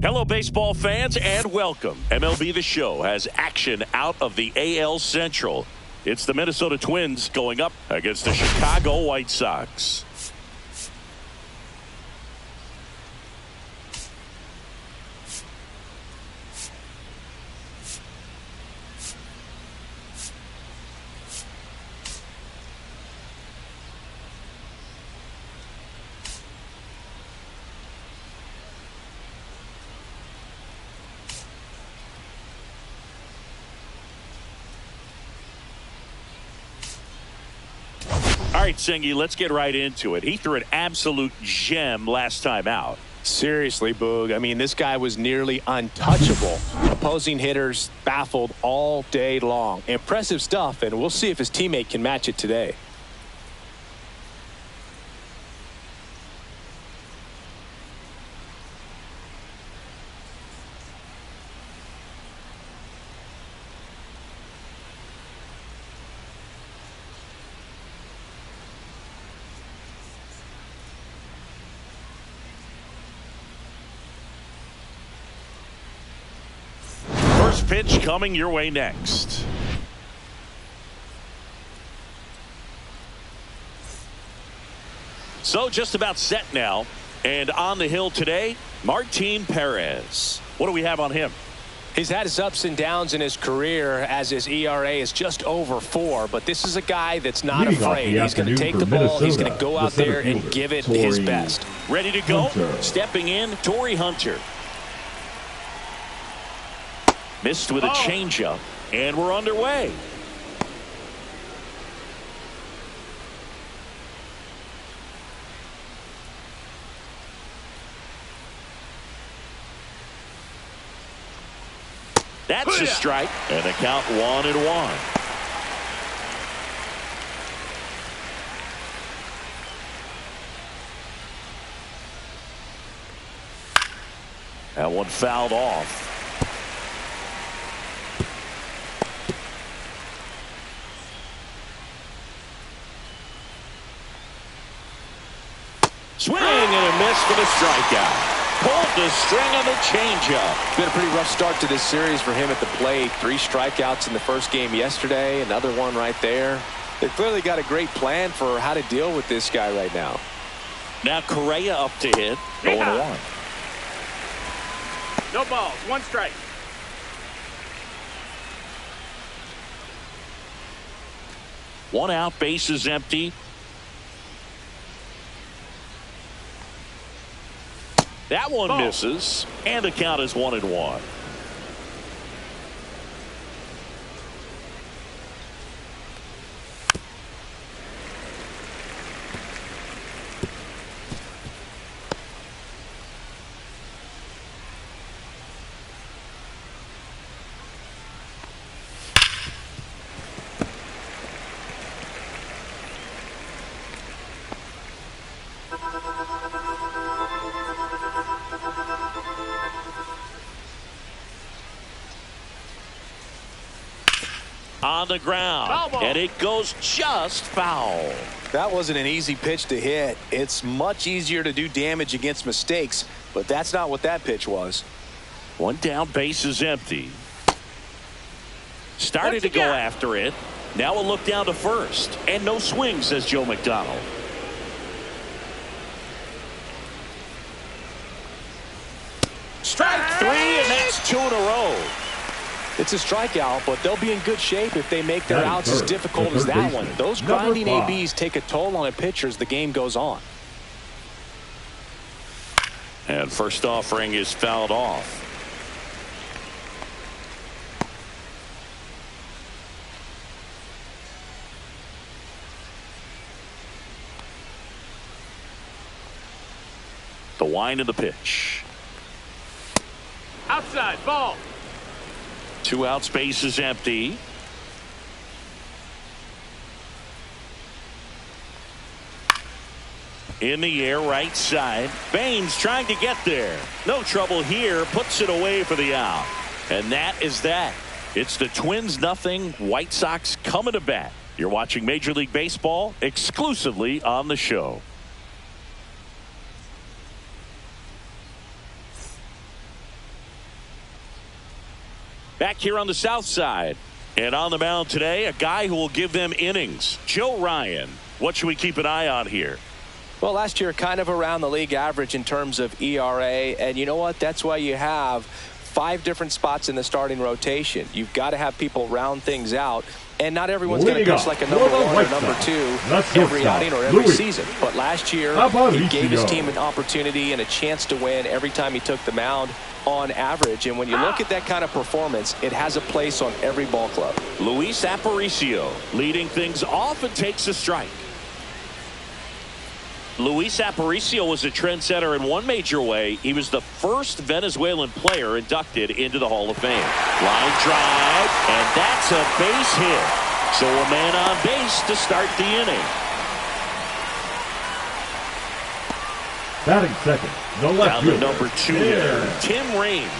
Hello, baseball fans, and welcome. MLB The Show has action out of the AL Central. It's the Minnesota Twins going up against the Chicago White Sox. All right, Singy, let's get right into it. He threw an absolute gem last time out. Seriously, Boog. I mean, this guy was nearly untouchable. Opposing hitters baffled all day long. Impressive stuff, and we'll see if his teammate can match it today. First pitch coming your way next. So just about set now. And on the hill today, Martin Perez. What do we have on him? He's had his ups and downs in his career as his ERA is just over 4. But this is a guy that's not afraid. He's going to take the ball. He's going to go out there and give it his best. Ready to go? Stepping in, Torii Hunter. Missed with a changeup, and we're underway. That's a strike, and the count 1-1. That one fouled off. Swing and a miss for the strikeout. Pulled the string on the changeup. It's been a pretty rough start to this series for him at the plate. 3 strikeouts in the first game yesterday. Another one right there. They've clearly got a great plan for how to deal with this guy right now. Now Correa up to hit. 0-1. No balls. 1 strike. One out, bases empty. That one misses, and the count is 1-1. On the ground, and it goes just foul. That wasn't an easy pitch to hit. It's much easier to do damage against mistakes, but that's not what that pitch was. One down, base is empty. Started to go after it. Now a look down to first, and no swing, says Joe McDonald. Strike 3, and that's 2 in a row. It's a strikeout, but they'll be in good shape if they make their outs as difficult as that one. Those grinding ABs take a toll on a pitcher as the game goes on. And first offering is fouled off. The wind of the pitch. Outside, ball. 2 outs, base is empty. In the air, right side. Baines trying to get there. No trouble here. Puts it away for the out. And that is that. It's the Twins 0, White Sox coming to bat. You're watching Major League Baseball exclusively on the show. Back here on the south side. And on the mound today, a guy who will give them innings, Joe Ryan. What should we keep an eye on here? Well, last year kind of around the league average in terms of ERA. And you know what? That's why you have 5 different spots in the starting rotation. You've got to have people round things out. And not everyone's going to pitch like a number 1 or number 2 every outing or every season. But last year, he gave his team an opportunity and a chance to win every time he took the mound on average. And when you look at that kind of performance, it has a place on every ball club. Luis Aparicio leading things off and takes a strike. Luis Aparicio was a trendsetter in one major way. He was the first Venezuelan player inducted into the Hall of Fame. Line drive, and that's a base hit. So a man on base to start the inning. Batting second, the left down to number 2 hitter, Tim Raines.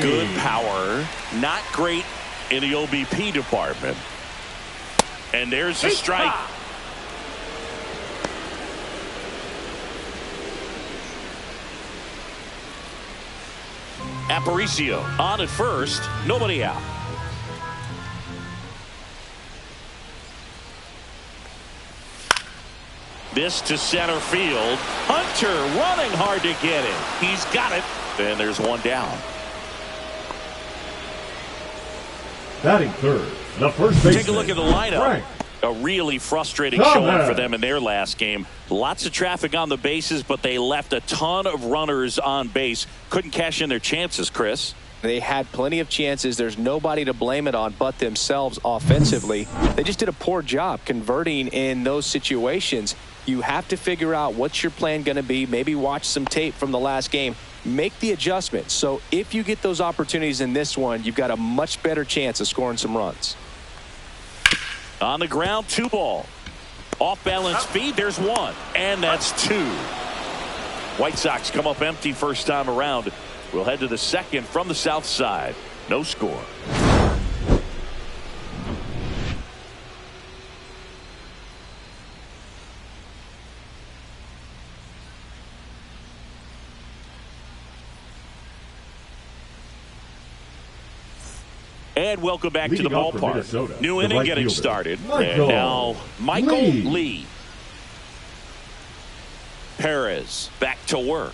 Good power, not great in the OBP department. And there's a strike. Aparicio on at first, nobody out. This to center field. Hunter running hard to get it. He's got it. And there's one down. Batting third, the first baseman. Take a look at the lineup. Frank. A really frustrating showing for them in their last game. Lots of traffic on the bases, but they left a ton of runners on base. Couldn't cash in their chances, Chris. They had plenty of chances. There's nobody to blame it on but themselves offensively. They just did a poor job converting in those situations. You have to figure out what's your plan going to be. Maybe watch some tape from the last game. Make the adjustment. So if you get those opportunities in this one, you've got a much better chance of scoring some runs. On the ground, 2 ball. Off balance feed, there's 1. And that's 2. White Sox come up empty first time around. We'll head to the second from the south side. No score. And welcome back to the ballpark. New inning getting started. And now Michael Lee. Perez back to work.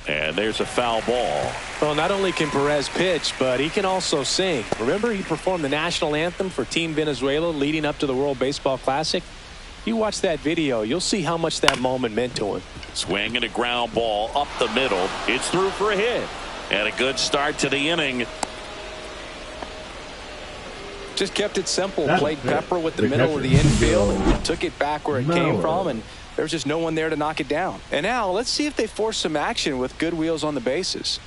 And there's a foul ball. Well, not only can Perez pitch, but he can also sing. Remember, he performed the national anthem for Team Venezuela leading up to the World Baseball Classic. You watch that video, you'll see how much that moment meant to him. Swing and a ground ball up the middle. It's through for a hit. And a good start to the inning. Just kept it simple. Played pepper with the middle of the infield and took it back where it came from, and there was just no one there to knock it down. And now let's see if they force some action with good wheels on the bases.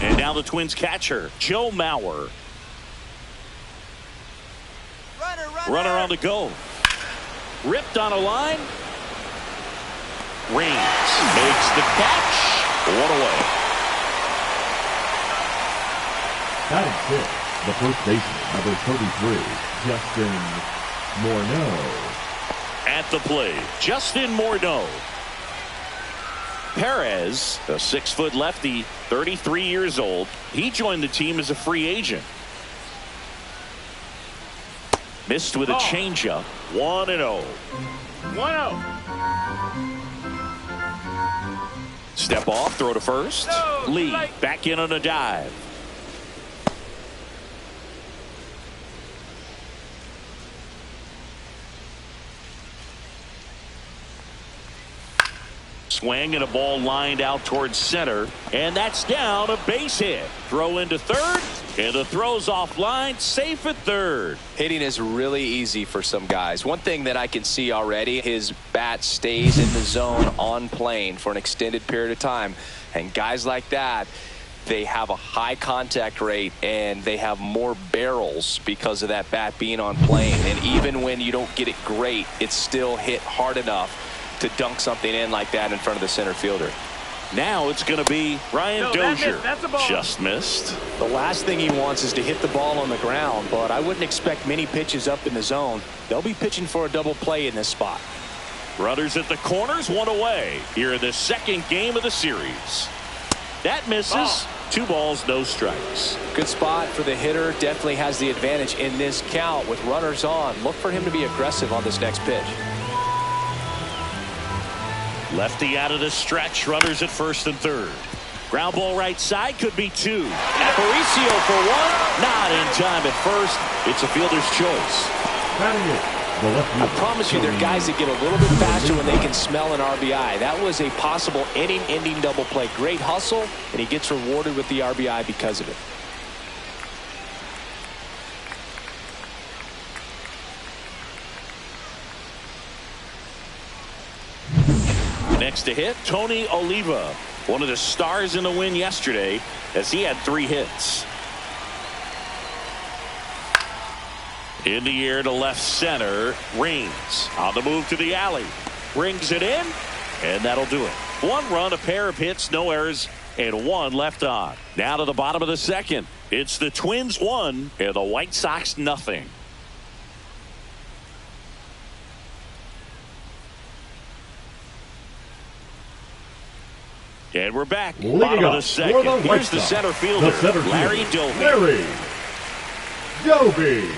And now the Twins catcher, Joe Mauer. Runner on the go. Ripped on a line. Raines makes the catch. 1 away. Batting fifth, the first baseman, number 33, Justin Morneau. At the plate, Justin Morneau. Perez, a 6-foot lefty, 33 years old. He joined the team as a free agent. Missed with a changeup. 1-0. 1-0. Step off, throw to first. Lee back in on a dive. Swing and a ball lined out towards center. And that's down, a base hit. Throw into third. And the throw's offline, safe at third. Hitting is really easy for some guys. One thing that I can see already, his bat stays in the zone on plane for an extended period of time. And guys like that, they have a high contact rate and they have more barrels because of that bat being on plane. And even when you don't get it great, it's still hit hard enough to dunk something in like that in front of the center fielder. Now it's going to be Ryan Dozier. That's a ball. Just missed. The last thing he wants is to hit the ball on the ground, but I wouldn't expect many pitches up in the zone. They'll be pitching for a double play in this spot. Runners at the corners, one away here in the second game of the series. That misses. 2 balls, no strikes. Good spot for the hitter. Definitely has the advantage in this count with runners on. Look for him to be aggressive on this next pitch. Lefty out of the stretch. Runners at first and third. Ground ball right side, could be 2. Aparicio for 1. Not in time at first. It's a fielder's choice. Batting it, the left I fielder, promise you, there are guys that get a little bit faster when they can smell an RBI. That was a possible inning-ending double play. Great hustle, and he gets rewarded with the RBI because of it. Next to hit, Tony Oliva. One of the stars in the win yesterday as he had 3 hits. In the air to left center. Raines on the move to the alley. Brings it in, and that'll do it. 1 run, a pair of hits, no errors, and 1 left on. Now to the bottom of the second. It's the Twins 1 and the White Sox nothing. And we're back. Bottom of the second. Here's the center fielder, Larry Doby. Larry Doby.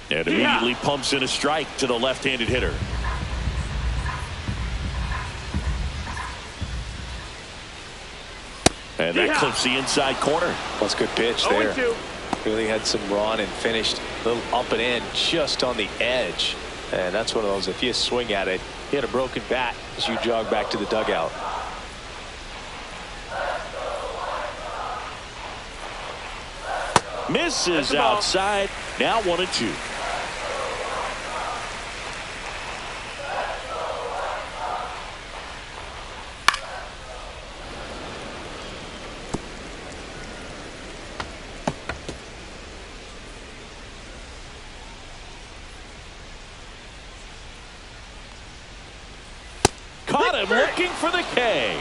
And immediately pumps in a strike to the left-handed hitter. And that clips the inside corner. That's a good pitch there. Really had some run and finished a little up and in just on the edge. And that's one of those, if you swing at it, you had a broken bat as you jog back to the dugout. Misses outside. Now 1-2. Caught him looking for the K.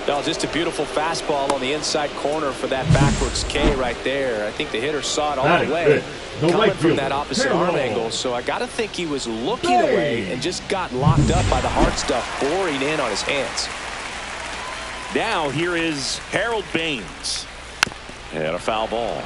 No, just a beautiful fastball on the inside corner for that backwards K right there. I think the hitter saw it all the way coming from that opposite arm angle. So I got to think he was looking away and just got locked up by the hard stuff boring in on his hands. Now here is Harold Baines. And a foul ball.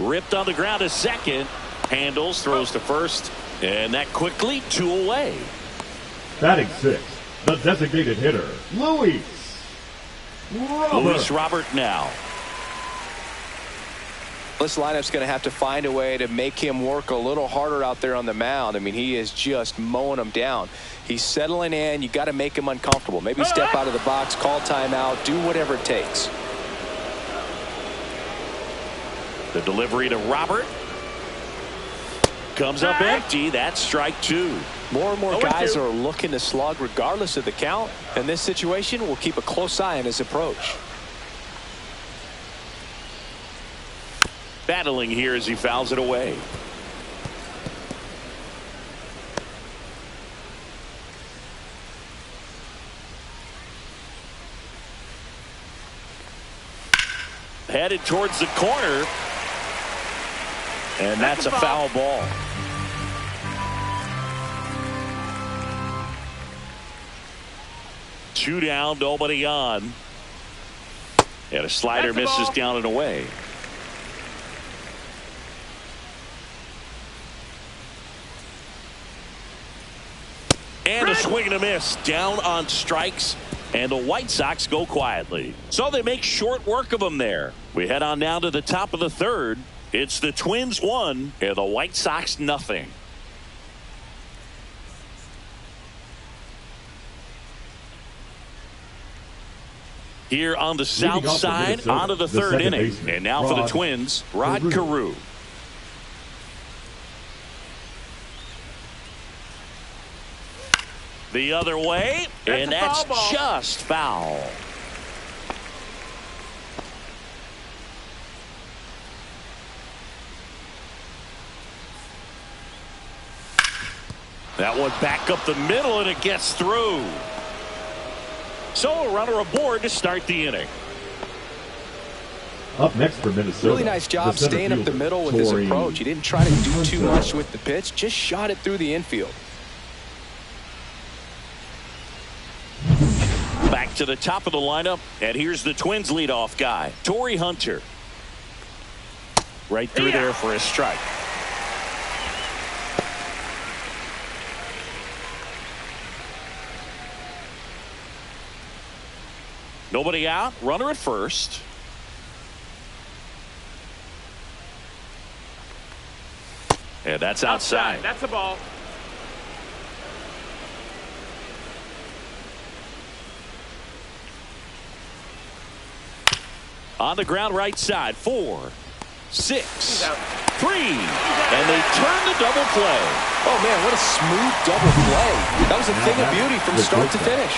Ripped on the ground to second. Handles, throws to first. And that quickly 2 away. Batting 6, the designated hitter, Luis Robert now. This lineup's going to have to find a way to make him work a little harder out there on the mound. I mean, he is just mowing them down. He's settling in. You got to make him uncomfortable. Maybe step out of the box, call timeout, do whatever it takes. The delivery to Robert. Comes up empty. That's strike 2. More and more guys are looking to slug regardless of the count. In this situation, we'll keep a close eye on his approach. Battling here as he fouls it away. Headed towards the corner. And that's a foul ball. Two down, nobody on. And a slider misses down and away. And a swing and a miss. Down on strikes. And the White Sox go quietly. So they make short work of them there. We head on down to the top of the third. It's the Twins 1 and the White Sox nothing. Here on the south side, onto the third inning. And now for the Twins, Rod Carew. The other way, and that's just foul. That one back up the middle, and it gets through. So a runner aboard to start the inning. Up next for Minnesota. Really nice job staying up the middle with his approach. He didn't try to do too much with the pitch, just shot it through the infield. Back to the top of the lineup, and here's the Twins leadoff guy, Torrey Hunter. Right through there for a strike. Nobody out, runner at first. And that's outside. That's a ball. On the ground right side, 4, 6, 3, and they turn the double play. Oh man, what a smooth double play. That was a thing of beauty from start to finish.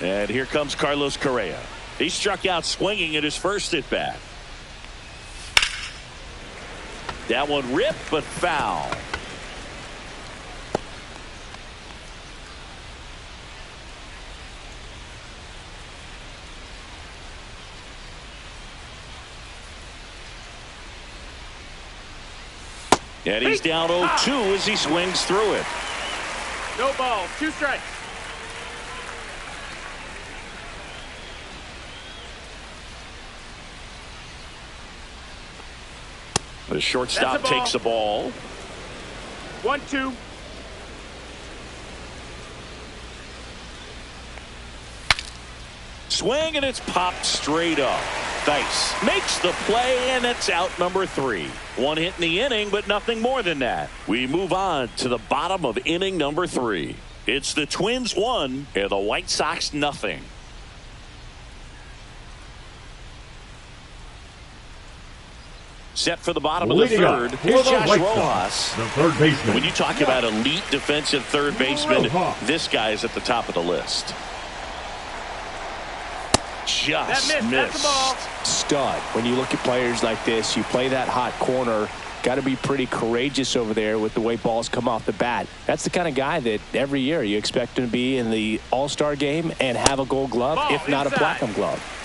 And here comes Carlos Correa. He struck out swinging at his first at bat. That one ripped, but foul. And he's down 0-2 as he swings through it. No ball, 2 strikes. The shortstop takes the ball. 1-2. Swing, and it's popped straight up. Theis makes the play, and it's out number 3. 1 hit in the inning, but nothing more than that. We move on to the bottom of inning number 3. It's the Twins 1 and the White Sox nothing. Set for the bottom of the third. Here's Josh Rojas. The third baseman. When you talk about elite defensive third baseman, this guy is at the top of the list. Just missed. Stud. When you look at players like this, you play that hot corner. Got to be pretty courageous over there with the way balls come off the bat. That's the kind of guy that every year you expect him to be in the All-Star game and have a Gold Glove, if not a Platinum Glove.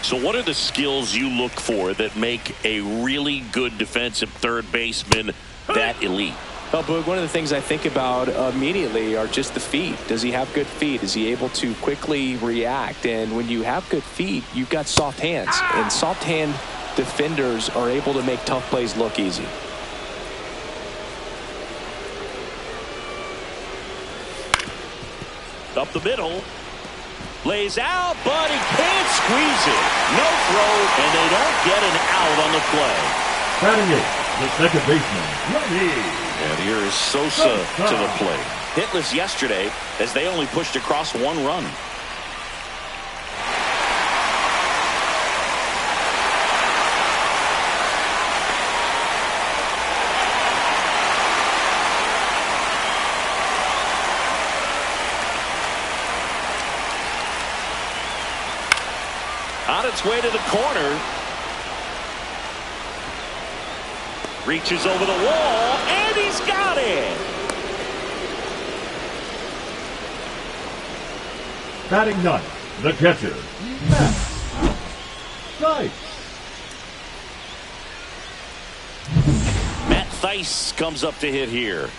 So what are the skills you look for that make a really good defensive third baseman that elite? Well, Boog, one of the things I think about immediately are just the feet. Does he have good feet? Is he able to quickly react? And when you have good feet, you've got soft hands. And soft hand defenders are able to make tough plays look easy. Up the middle. Lays out, but he can't squeeze it. No throw, and they don't get an out on the play. Batting eighth, the second baseman, and here is Sosa to the plate. Hitless yesterday as they only pushed across 1 run. On its way to the corner. Reaches over the wall, and he's got it. Batting ninth, the catcher, Matt Theis. Matt Theis comes up to hit here.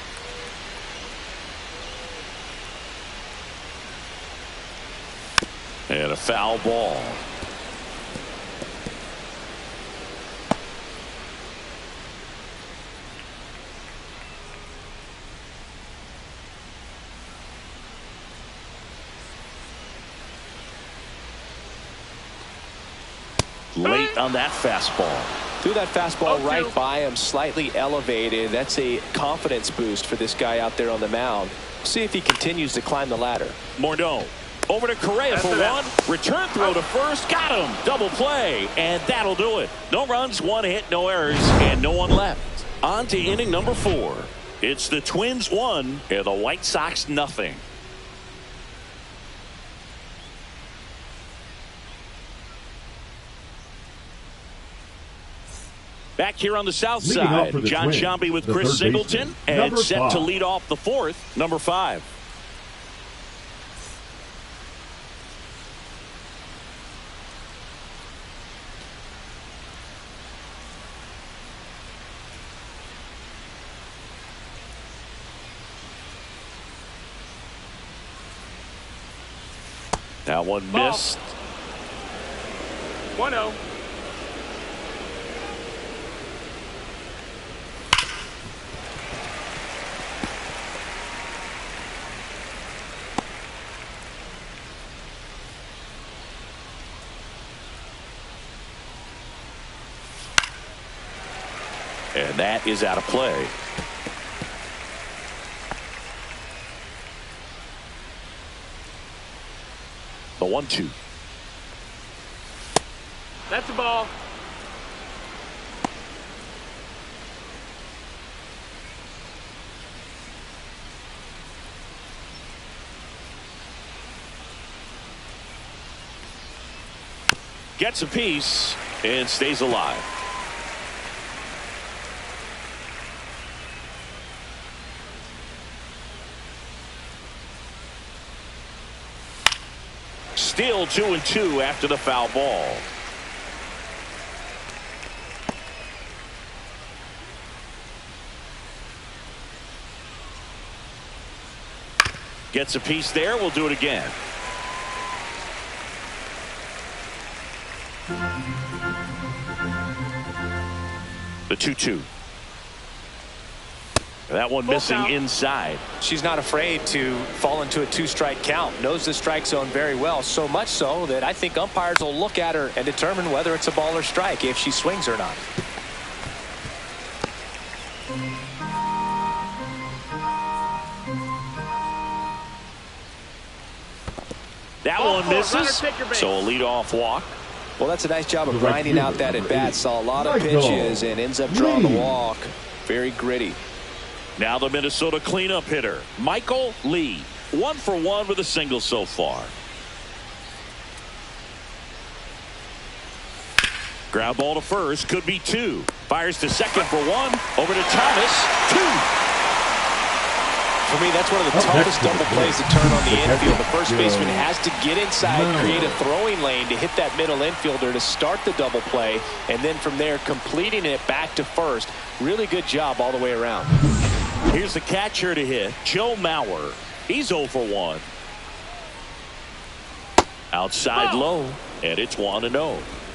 And a foul ball. Late on that fastball. Threw that fastball right by him, slightly elevated. That's a confidence boost for this guy out there on the mound. See if he continues to climb the ladder. Morneau Over to Correa for one. Return throw to first. Got him. Double play. And that'll do it. No runs, one hit, no errors, and no one left. On to inning number 4. It's the Twins 1 and the White Sox nothing. Back here on the south side, John Sciambi with Chris Singleton, and set to lead off the 4th, number 5. That one missed. 1-0. And that is out of play. The 1-2. That's a ball. Gets a piece and stays alive. Still 2-2 after the foul ball. Gets a piece there. We'll do it again. The 2-2. That one missing inside. She's not afraid to fall into a 2-strike count. Knows the strike zone very well. So much so that I think umpires will look at her and determine whether it's a ball or strike if she swings or not. That one misses. So a leadoff walk. Well, that's a nice job of grinding out that at bat. Saw a lot of pitches and ends up drawing the walk. Very gritty. Now the Minnesota cleanup hitter, Michael Lee. 1 for 1 with a single so far. Ground ball to first, could be 2. Fires to second for 1. Over to Thomas. 2. For me, that's one of the toughest double plays to turn on the infield. The first baseman has to get inside, create a throwing lane to hit that middle infielder to start the double play, and then from there completing it back to first. Really good job all the way around. Here's the catcher to hit, Joe Mauer. He's 0 for 1. Outside low, and it's 1-0.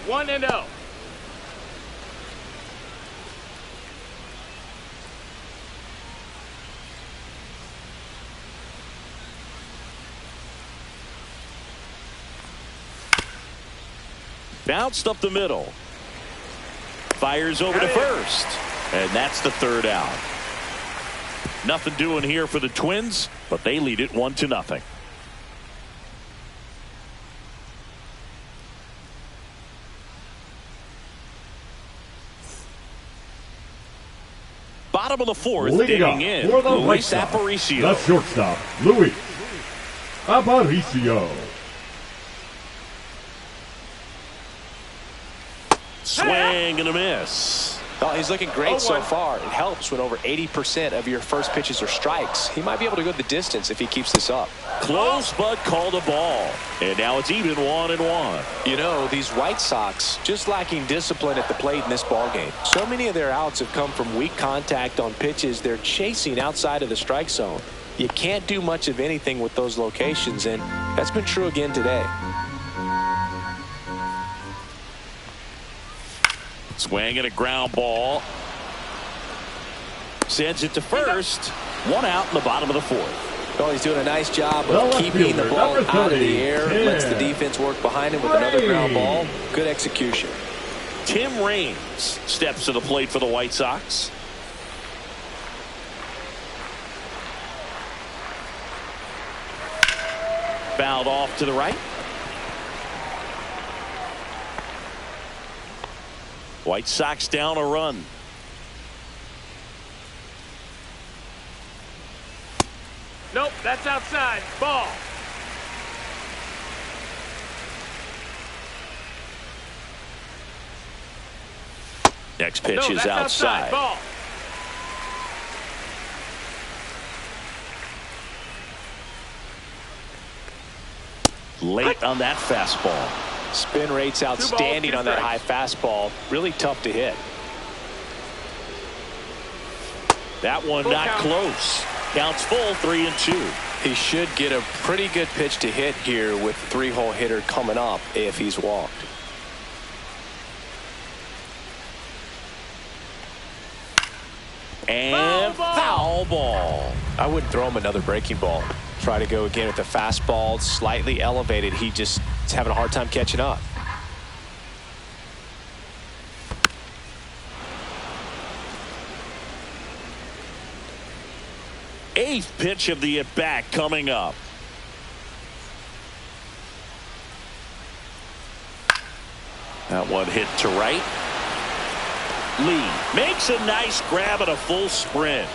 1-0. Bounced up the middle. Fires over to first. And that's the 3rd out. Nothing doing here for the Twins, but they lead it 1-0. Bottom of the 4th, digging in, Luis Aparicio. The shortstop, Luis Aparicio. Swing and a miss. Oh, he's looking great so far. It helps when over 80% of your first pitches are strikes. He might be able to go the distance if he keeps this up. Close, but called a ball. And now it's even 1-1. You know, these White Sox just lacking discipline at the plate in this ballgame. So many of their outs have come from weak contact on pitches they're chasing outside of the strike zone. You can't do much of anything with those locations, and that's been true again today. Swing and a ground ball. Sends it to first. 1 out in the bottom of the 4th. Well, he's doing a nice job of keeping the ball out of the air. Lets the defense work behind him with another ground ball. Good execution. Tim Raines steps to the plate for the White Sox. fouled off to the right. White Sox down a run. Nope, that's outside. Ball. Next pitch No, is that's outside. Ball. Late on that fastball. Spin rate's outstanding on that high fastball. Really tough to hit. That one Full not count. close. Counts full, 3-2. He should get a pretty good pitch to hit here with the 3-hole hitter coming up if he's walked. And foul ball. I wouldn't throw him another breaking ball. Try to go again with the fastball, slightly elevated. He just is having a hard time catching up. Eighth pitch of the at-bat coming up. That one hit to right. Lee makes a nice grab at a full sprint.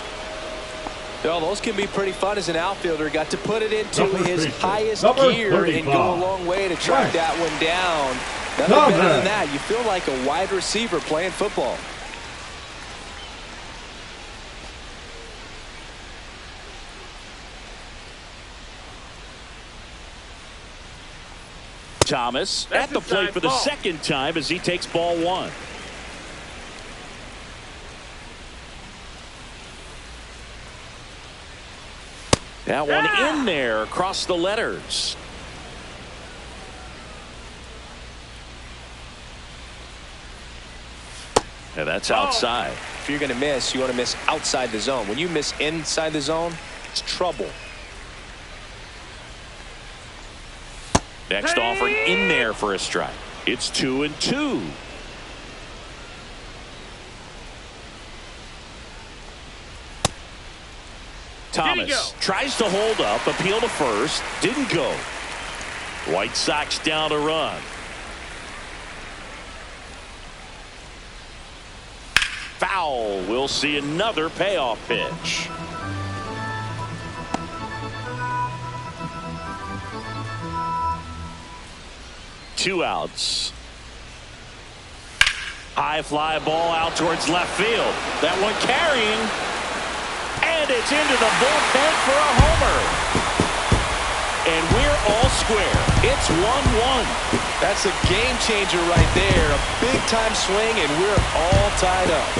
Well, those can be pretty fun as an outfielder. Got to put it into Number his 50. highest Number gear and go a 35. long way to track Right. that one down. Nothing Number. better than that. You feel like a wide receiver playing football. Thomas That's at the plate inside for the ball. second time as he takes ball one. That one in there across the letters. And that's outside. If you're going to miss, you want to miss outside the zone. When you miss inside the zone, it's trouble. Next offering in there for a strike. It's 2-2. Thomas tries to hold up, appeal to first, didn't go. White Sox down a run. Foul. We'll see another payoff pitch. Two outs. High fly ball out towards left field. That one carrying. And it's into the bullpen for a homer. And we're all square. It's 1-1. That's a game changer right there. A big time swing, and we're all tied up.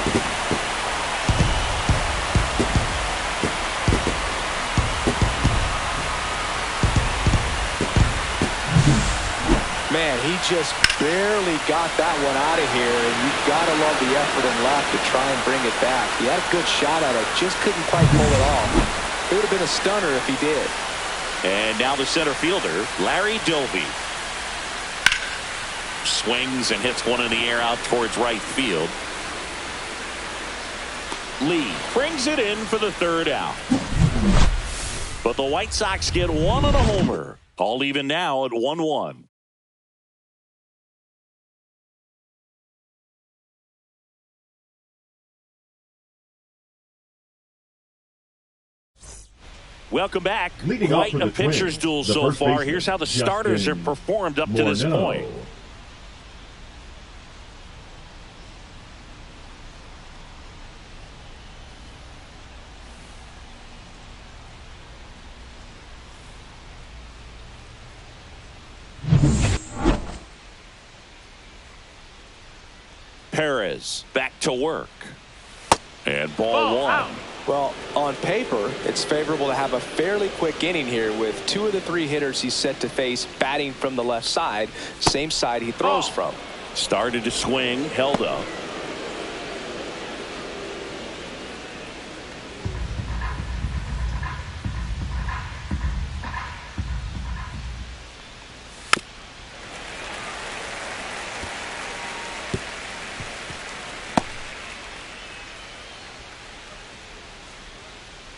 Man, he just barely got that one out of here, and you've got to love the effort and luck to try and bring it back. He had a good shot at it, just couldn't quite pull it off. It would have been a stunner if he did. And now the center fielder, Larry Doby. Swings and hits one in the air out towards right field. Lee brings it in for the third out. But the White Sox get one on a homer. All even now at 1-1. Welcome back. Leading off Quite for a the pitcher's Twins, duel the so first far. baseman, Here's how the starters have Justin performed up to this Morneau. point. Perez back to work. And ball one. Out. Well, on paper, it's favorable to have a fairly quick inning here with two of the three hitters he's set to face batting from the left side, same side he throws from. Started to swing, held up.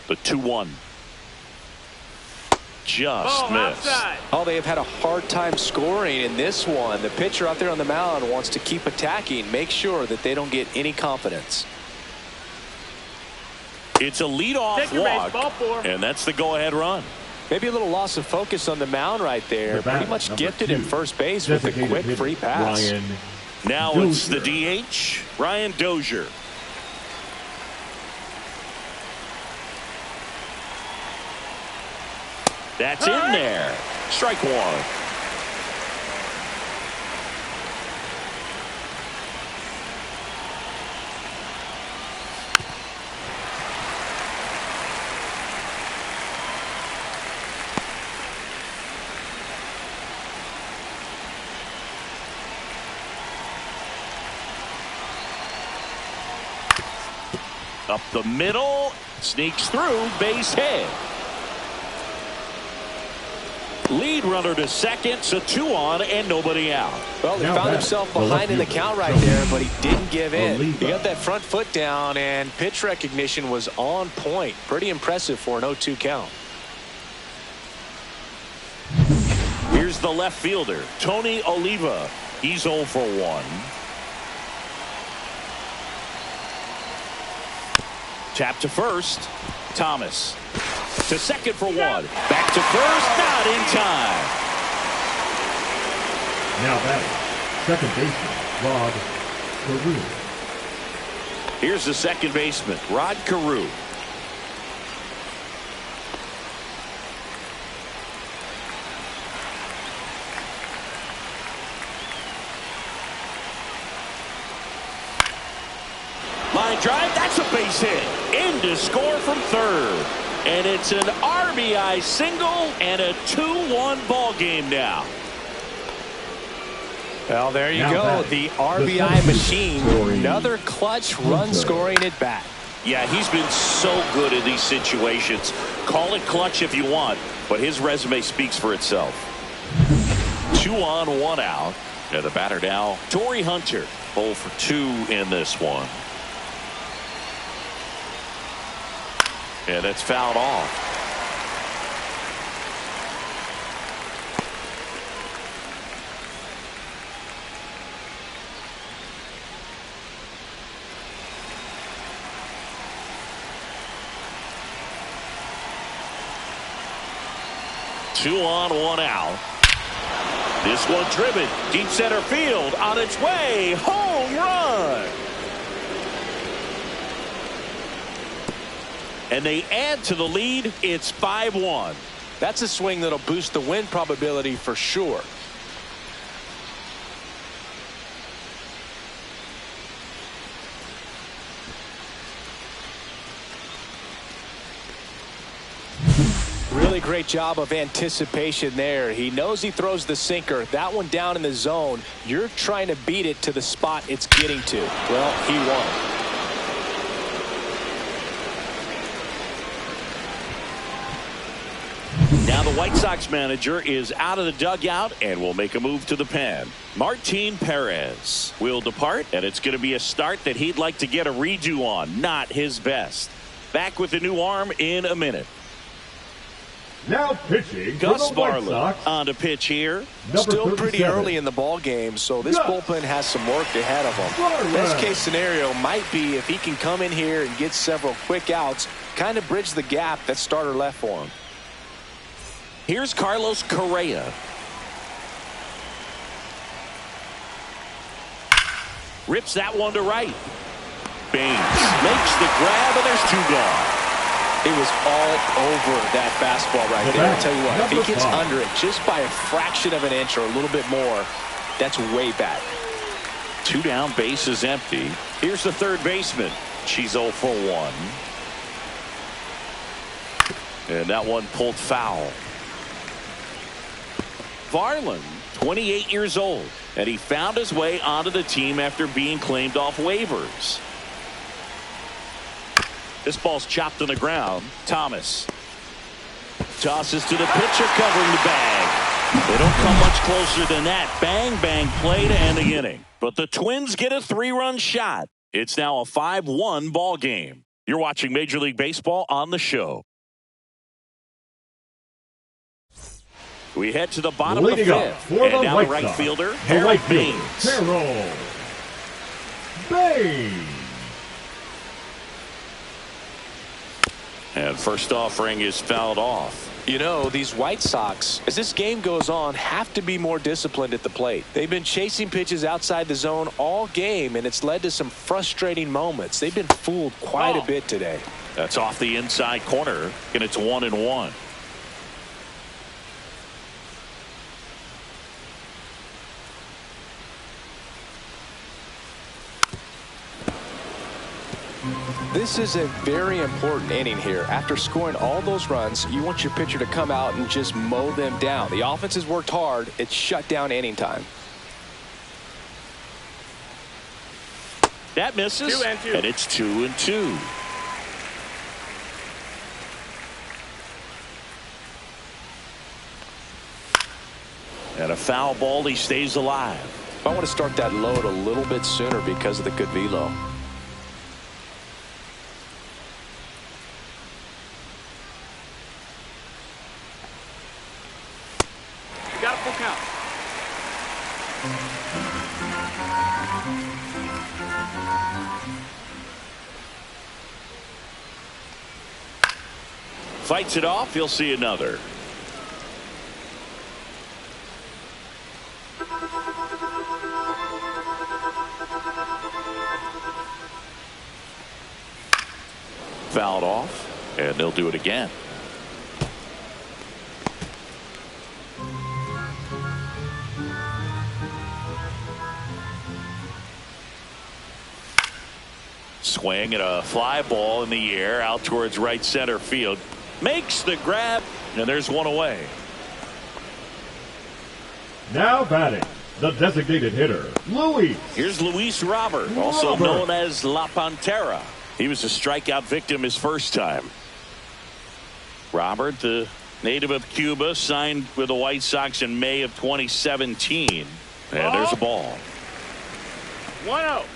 The 2-1. just Ball missed. outside. Oh, they have had a hard time scoring in this one. The pitcher out there on the mound wants to keep attacking, make sure that they don't get any confidence. It's a leadoff Take your base, walk, ball four. and that's the go-ahead run. Maybe a little loss of focus on the mound right there. The batter, Pretty much number gifted 2, in first base with a designated quick hitter, free pass. Ryan Now Dozier. it's the DH, Ryan Dozier. That's in there. Strike one. Up the middle, sneaks through, base hit. Lead runner to second, so 2 on and nobody out. Well, he Now found back, himself the left behind in the fielder, count right Tony there, but he didn't give in. Oliva. He got that front foot down, and pitch recognition was on point. Pretty impressive for an 0-2 count. Here's the left fielder, Tony Oliva. He's 0 for 1. Tap to first. Thomas. To second for 1. Back to first. Not in time. Now batting, second baseman, Rod Carew. Here's the second baseman, Rod Carew. Line drive, that's a base hit. In to score from third. And it's an RBI single and a 2-1 ball game now. Well, there you Now go. batting, The the RBI second machine. scoring Another clutch run scoring at bat. Yeah, he's been so good in these situations. Call it clutch if you want, but his resume speaks for itself. 2 on, 1 out. And the batter now, Torrey Hunter. 0 for 2 in this one. And it's fouled off. Two on, 1 out. This one driven deep center field on its way. Home run. And they add to the lead. It's 5-1. That's a swing that'll boost the win probability for sure. Really great job of anticipation there. He knows he throws the sinker. That one down in the zone. You're trying to beat it to the spot it's getting to. Well, he won. Now the White Sox manager is out of the dugout and will make a move to the pen. Martin Perez will depart, and it's going to be a start that he'd like to get a redo on. Not his best. Back with the new arm in a minute. Now pitching Gus for the White Varland Sox, on to pitch here. number Still pretty 37. early in the ball game, so this Gus bullpen has some work ahead of him. Varland. Best case scenario might be if he can come in here and get several quick outs, kind of bridge the gap that starter left for him. Here's Carlos Correa. Rips that one to right. Baines makes the grab, and there's 2 gone. It was all over that fastball right there. I'll tell you what, if he Number gets 5. under it just by a fraction of an inch or a little bit more, that's way back. 2 down, base is empty. Here's the third baseman. She's 0 for 1. And that one pulled foul. Varland, 28 years old, and he found his way onto the team after being claimed off waivers. This ball's chopped on the ground. Thomas tosses to the pitcher, covering the bag. They don't come much closer than that. Bang, bang play to end the inning. But the Twins get a 3-run shot. It's now a 5-1 ball game. You're watching Major League Baseball on the show. We head to the bottom of the Leading up fifth. for And the down White the right Sox, fielder, the Harold right fielder, Baines. Harold Baines. And first offering is fouled off. You know, these White Sox, as this game goes on, have to be more disciplined at the plate. They've been chasing pitches outside the zone all game, and it's led to some frustrating moments. They've been fooled quite a bit today. That's off the inside corner, and it's 1-1. This is a very important inning here. After scoring all those runs, you want your pitcher to come out and just mow them down. The offense has worked hard. It's shut down inning time. That misses, 2-2. and it's 2-2. And a foul ball, he stays alive. I want to start that load a little bit sooner because of the good velo. You got a full count. Fights it off, he'll see another. Fouled off, and they'll do it again. Swing and a fly ball in the air out towards right center field. Makes the grab, and there's one away. Now batting, the designated hitter, Luis. Here's Luis Robert, also known as La Pantera. He was a strikeout victim his first time. Robert, the native of Cuba, signed with the White Sox in May of 2017. And there's a ball. 1-0.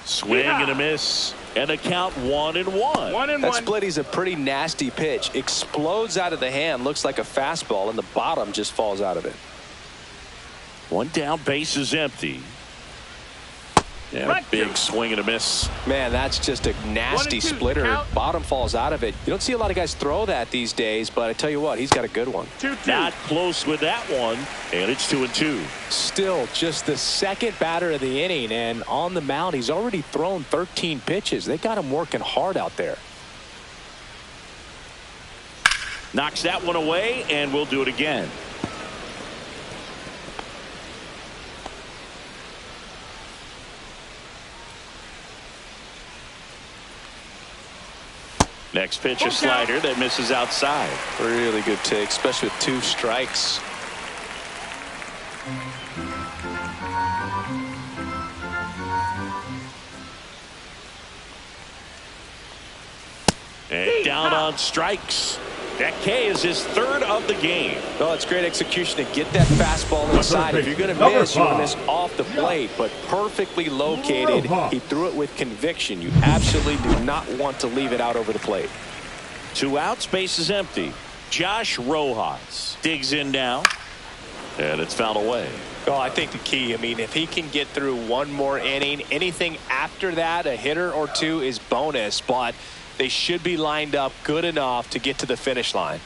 Swing and a miss. And a count 1-1. 1-1. That splitty's a pretty nasty pitch. Explodes out of the hand. Looks like a fastball, and the bottom just falls out of it. One down, base is empty. Yeah, Right big to. swing and a miss. Man, that's just a nasty 1-2, splitter. count. Bottom falls out of it. You don't see a lot of guys throw that these days, but I tell you what, he's got a good one. 2-2. Not close with that one. And it's 2-2. Still just the second batter of the inning, and on the mound, he's already thrown 13 pitches. They got him working hard out there. Knocks that one away, and we'll do it again. Next pitch, a slider that misses outside. Really good take, especially with 2 strikes. And down on strikes. That K is his third of the game. Oh, it's great execution to get that fastball inside. If you're going to miss, you want to miss off the plate, but perfectly located. He threw it with conviction. You absolutely do not want to leave it out over the plate. 2 outs, base is empty. Josh Rojas digs in now, and it's fouled away. Oh, I think the key, I mean, if he can get through one more inning, anything after that, a hitter or 2 is bonus, but they should be lined up good enough to get to the finish line.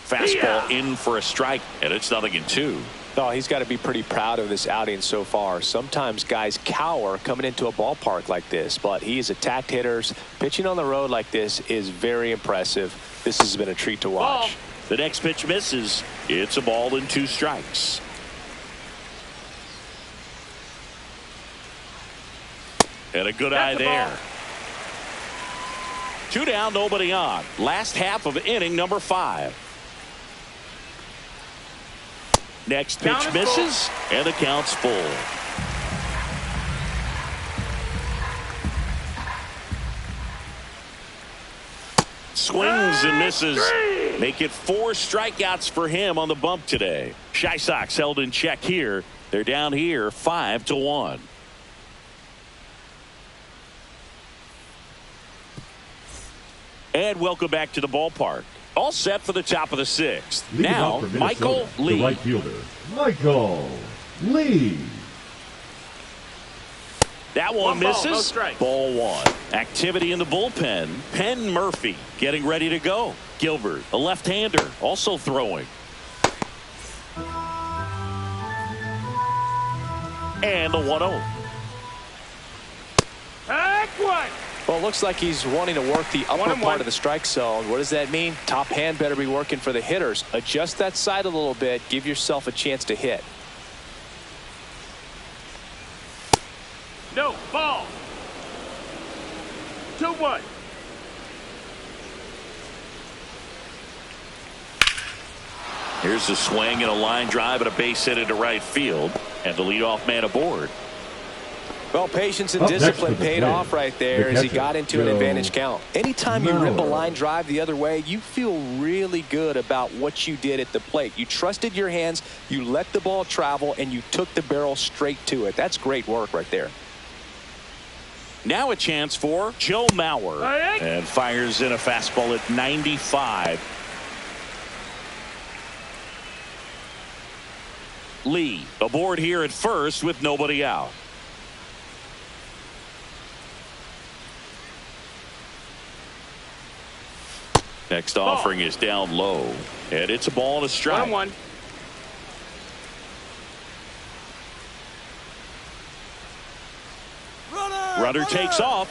Fastball in for a strike, and it's 0-2. Oh, he's got to be pretty proud of this outing so far. Sometimes guys cower coming into a ballpark like this, but he has attacked hitters. Pitching on the road like this is very impressive. This has been a treat to watch. The next pitch misses. It's a ball and 2 strikes. And a good eye there. 2 down, nobody on. Last half of inning number 5. Next pitch misses, and the count's full. Swings and misses. Make it 4 strikeouts for him on the bump today. Chi Sox held in check here. They're down here 5-1. And welcome back to the ballpark. All set for the top of the 6th. Now, Michael Lee. The right fielder, Michael Lee. That one misses. Ball 1. Activity in the bullpen. Penn Murphy getting ready to go. Gilbert, a left-hander, also throwing. And the 1-0. Well, it looks like he's wanting to work the upper part of the strike zone. What does that mean? Top hand better be working for the hitters. Adjust that side a little bit. Give yourself a chance to hit. No, ball. 2-1. Here's a swing and a line drive and a base hit into right field. And the leadoff man aboard. Well, patience and discipline paid off right there as he got into an advantage count. Anytime you rip a line drive the other way, you feel really good about what you did at the plate. You trusted your hands, you let the ball travel, and you took the barrel straight to it. That's great work right there. Now a chance for Joe Mauer. And fires in a fastball at 95. Lee aboard here at first with nobody out. Next offering is down low. And it's a ball and a strike. 1-1. Runner takes off.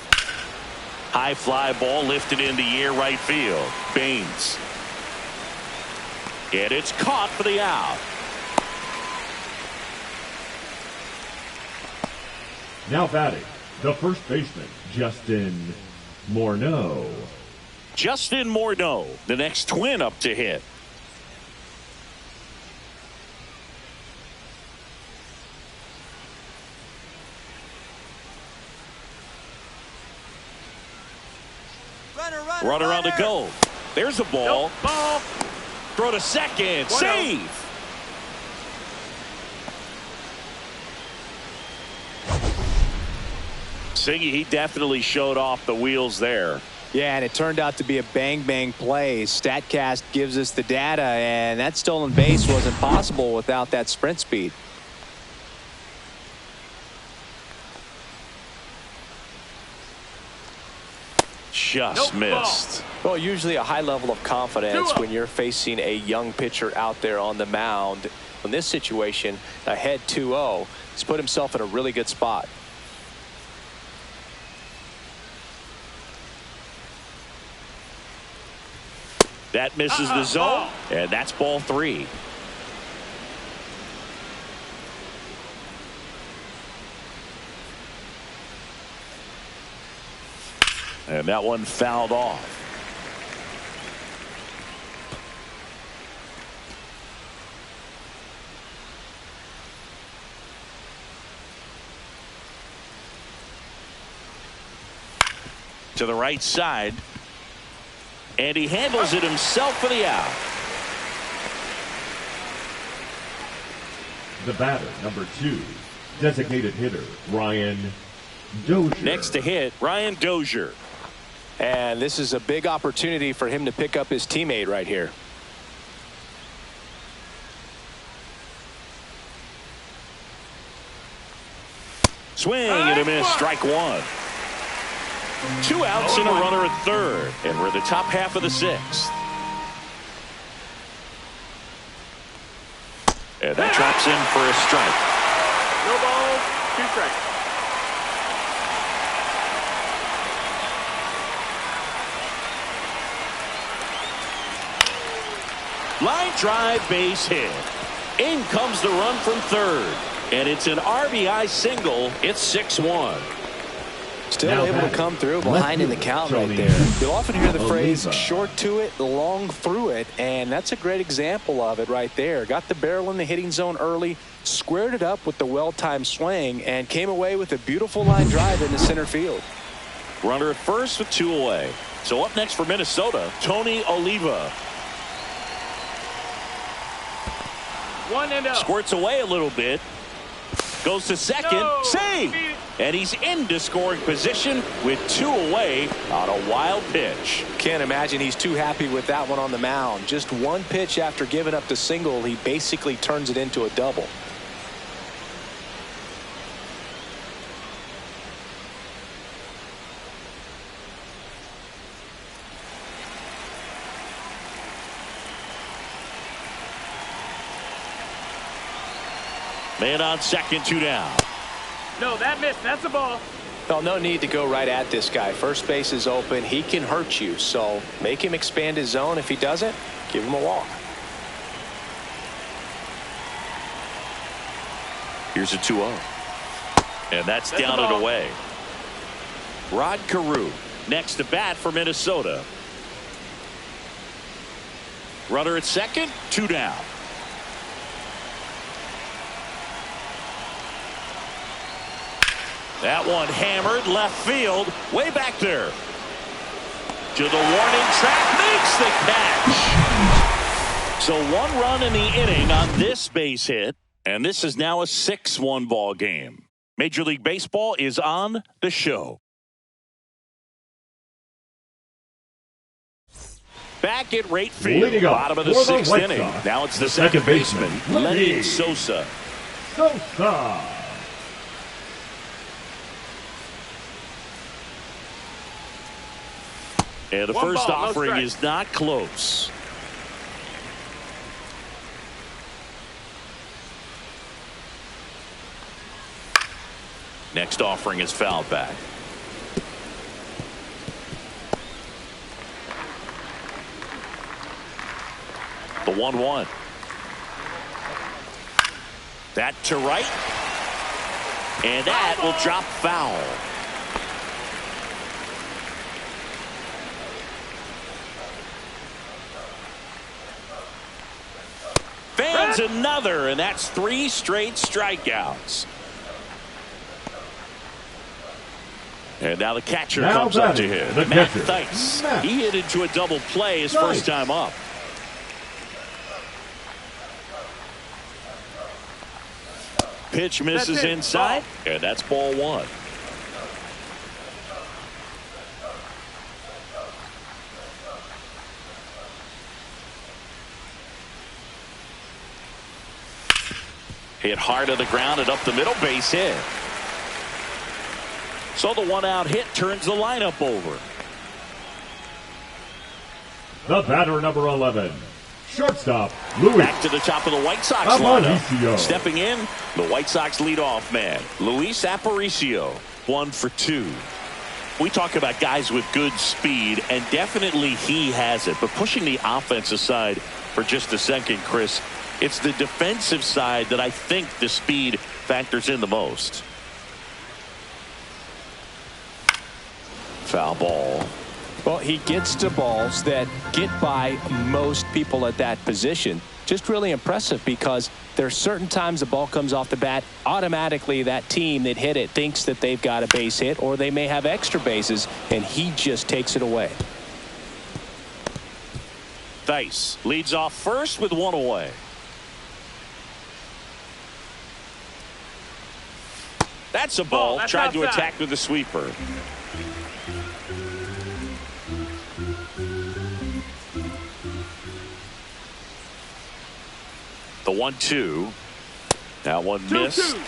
High fly ball lifted in the air right field. Baines. And it's caught for the out. Now batting, the first baseman, Justin Morneau. Justin Morneau, the next Twin up to hit. Runner on the go. There's a ball. Nope, ball. Throw to second. 1-0. Save. Siggy, he definitely showed off the wheels there. Yeah, and it turned out to be a bang-bang play. StatCast gives us the data, and that stolen base wasn't possible without that sprint speed. Just missed. Well, usually a high level of confidence when you're facing a young pitcher out there on the mound. In this situation, ahead 2-0, he's put himself in a really good spot. That misses the zone, and that's ball 3. And that one fouled off. To the right side. And he handles it himself for the out. The batter, number 2, designated hitter, Ryan Dozier. Next to hit, Ryan Dozier. And this is a big opportunity for him to pick up his teammate right here. Swing and a miss. Strike 1. 2 outs and a runner at third. And we're in the top half of the 6th. And that drops in for a strike. No balls, 2 strikes. Line drive, base hit. In comes the run from third. And it's an RBI single. It's 6-1. Still Now able to come through behind in the count right there. You'll often hear the phrase short to it, long through it, and that's a great example of it right there. Got the barrel in the hitting zone early, squared it up with the well-timed swing, and came away with a beautiful line drive into center field. Runner at first with 2 away. So up next for Minnesota, Tony Oliva. 1-0. Squirts away a little bit. Goes to second. No. Save. And he's into scoring position with 2 away on a wild pitch. Can't imagine he's too happy with that one on the mound. Just one pitch after giving up the single, he basically turns it into a double. Man on second, 2 down. No, that missed. That's a ball. Well, no need to go right at this guy. First base is open. He can hurt you. So make him expand his zone. If he doesn't, give him a walk. Here's a 2-0. And that's down and away. Rod Carew next to bat for Minnesota. Runner at second, 2 down. That one hammered left field, way back there. To the warning track, makes the catch. So 1 run in the inning on this base hit, and this is now a 6-1 ball game. Major League Baseball is on the show. Back at right field, bottom of the 6th inning. Now it's the second baseman, Lenny Sosa. And the first offering is not close. Next offering is fouled back. The 1-1. That to right. And that will drop foul. Fans another, and that's 3 straight strikeouts. And now the catcher comes up to hit. Matt Thaiss. He hit into a double play his first time up. Pitch misses inside, and that's ball 1. Hit hard to the ground and up the middle, base hit. So the 1-out hit turns the lineup over. The batter, number 11, shortstop, Luis. Back to the top of the White Sox lineup. Stepping in, the White Sox leadoff man, Luis Aparicio, 1 for 2. We talk about guys with good speed, and definitely he has it. But pushing the offense aside for just a second, Chris, it's the defensive side that I think the speed factors in the most. Foul ball. Well, he gets to balls that get by most people at that position. Just really impressive because there are certain times the ball comes off the bat, automatically that team that hit it thinks that they've got a base hit or they may have extra bases, and he just takes it away. Thaiss leads off first with 1 away. That's a ball. That's tried to outside. attack with a sweeper. The 1-2. That one missed. 2-2.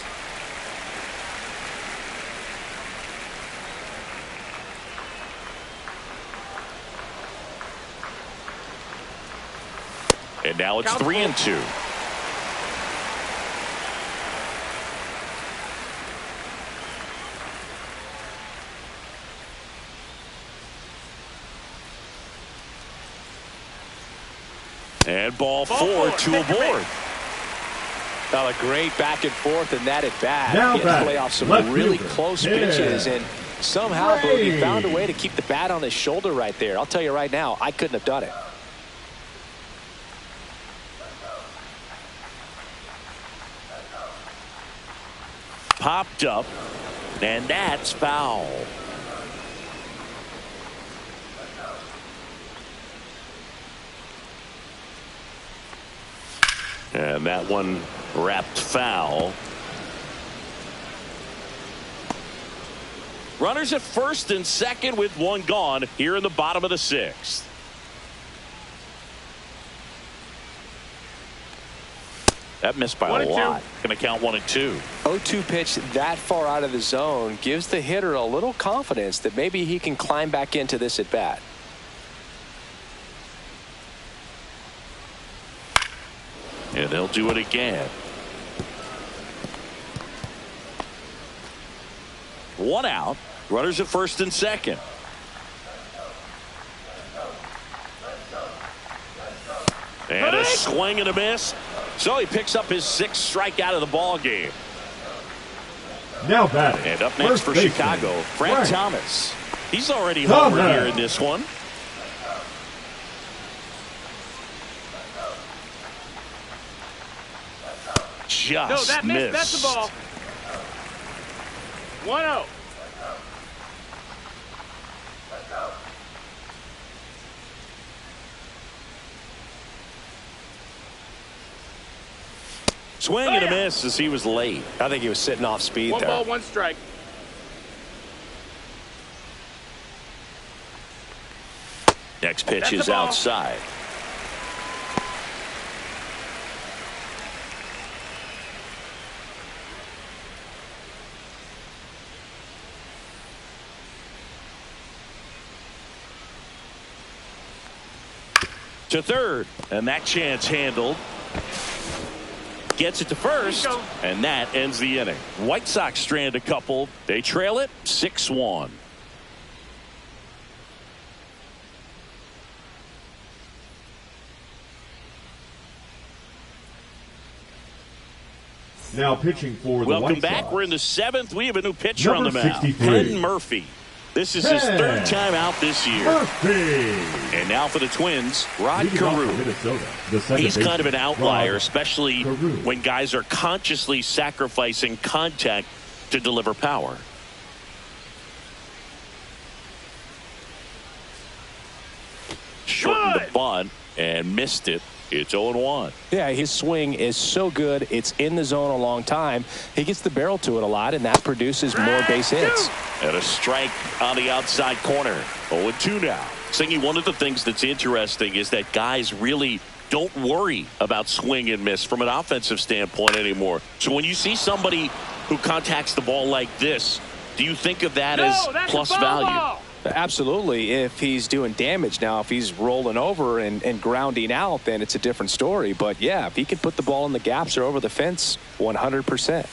And now it's Count 3-2. And ball 4, 2 aboard. Well, a great back and forth in that at bat. Now He had to play off some really close pitches, and somehow he found a way to keep the bat on his shoulder right there. I'll tell you right now, I couldn't have done it. Popped up, and that's foul. And that one wrapped foul. Runners at first and second with one gone here in the bottom of the sixth. That missed by a lot. Going to count 1 and 2. 0-2 pitch that far out of the zone gives the hitter a little confidence that maybe he can climb back into this at bat. And they'll do it again. 1 out. Runners at first and second. And a swing and a miss. So he picks up his 6th strikeout of the ball game. Now batting. And up next for Chicago, Frank Thomas. He's already homered here in this one. Just no, that missed. That's the ball. 1-0. Swing and a miss as he was late. I think he was sitting off speed there. 1 ball, 1 strike. Next pitch is outside. To third, and that chance handled. Gets it to first, and that ends the inning. White Sox strand a couple. They trail it 6-1. Now pitching for the White Sox. Welcome back. We're in the 7th. We have a new pitcher on the mound. 63. Ken Murphy. This is his 3rd time out this year. Murphy. And now for the Twins, Rod Carew. He's kind of an outlier, especially when guys are consciously sacrificing contact to deliver power. Shortened the bunt and missed it. It's 0-1. Yeah, his swing is so good. It's in the zone a long time. He gets the barrel to it a lot, and that produces more base hits. And a strike on the outside corner. 0-2 now. Singy, one of the things that's interesting is that guys really don't worry about swing and miss from an offensive standpoint anymore. So when you see somebody who contacts the ball like this, do you think of that as plus value? Absolutely, if he's doing damage. Now, if he's rolling over and grounding out, then it's a different story. But, yeah, if he can put the ball in the gaps or over the fence, 100%.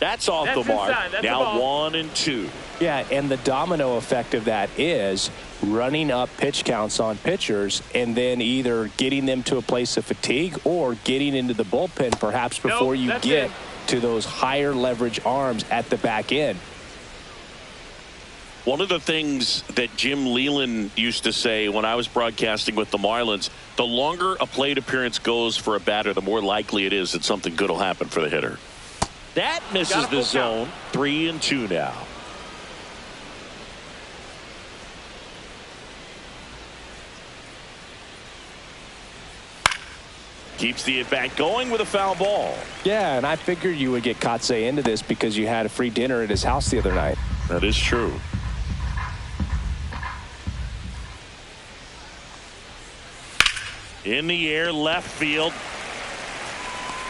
That's off the mark. Now 1 and 2. Yeah, and the domino effect of that is running up pitch counts on pitchers and then either getting them to a place of fatigue or getting into the bullpen perhaps before you get to those higher leverage arms at the back end. One of the things that Jim Leland used to say when I was broadcasting with the Marlins, the longer a plate appearance goes for a batter, the more likely it is that something good will happen for the hitter. That misses the zone. 3 and 2 now. Keeps the at-bat going with a foul ball. Yeah, and I figured you would get Kotsay into this because you had a free dinner at his house the other night. That is true. In the air, left field.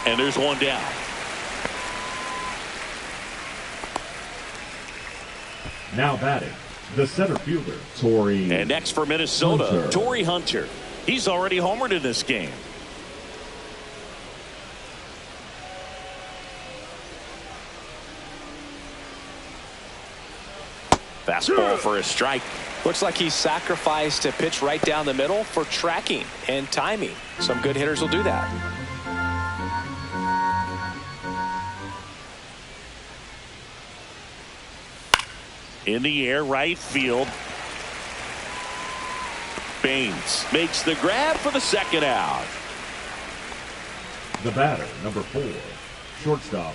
And there's one down. Now batting, the center fielder, Torii. And next for Minnesota, Hunter. Torii Hunter. He's already homered in this game. Fastball for a strike. Looks like he sacrificed a pitch right down the middle for tracking and timing. Some good hitters will do that. In the air, right field. Baines makes the grab for the second out. The batter, number 4, shortstop,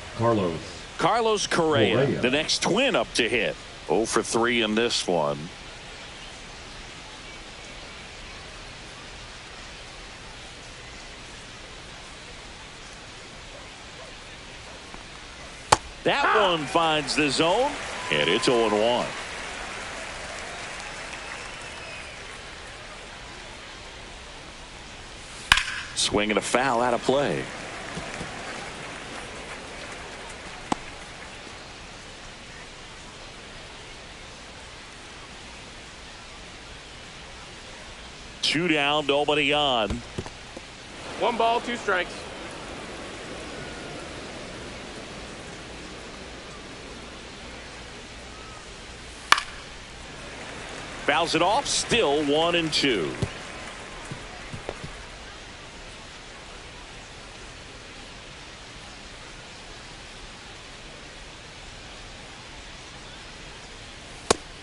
Carlos Correa, the next Twin up to hit. 0 for 3 in this one. That one finds the zone, and it's 0-1. Swing and a foul out of play. Two down, nobody on. 1 ball, 2 strikes. Fouls it off, still 1-2.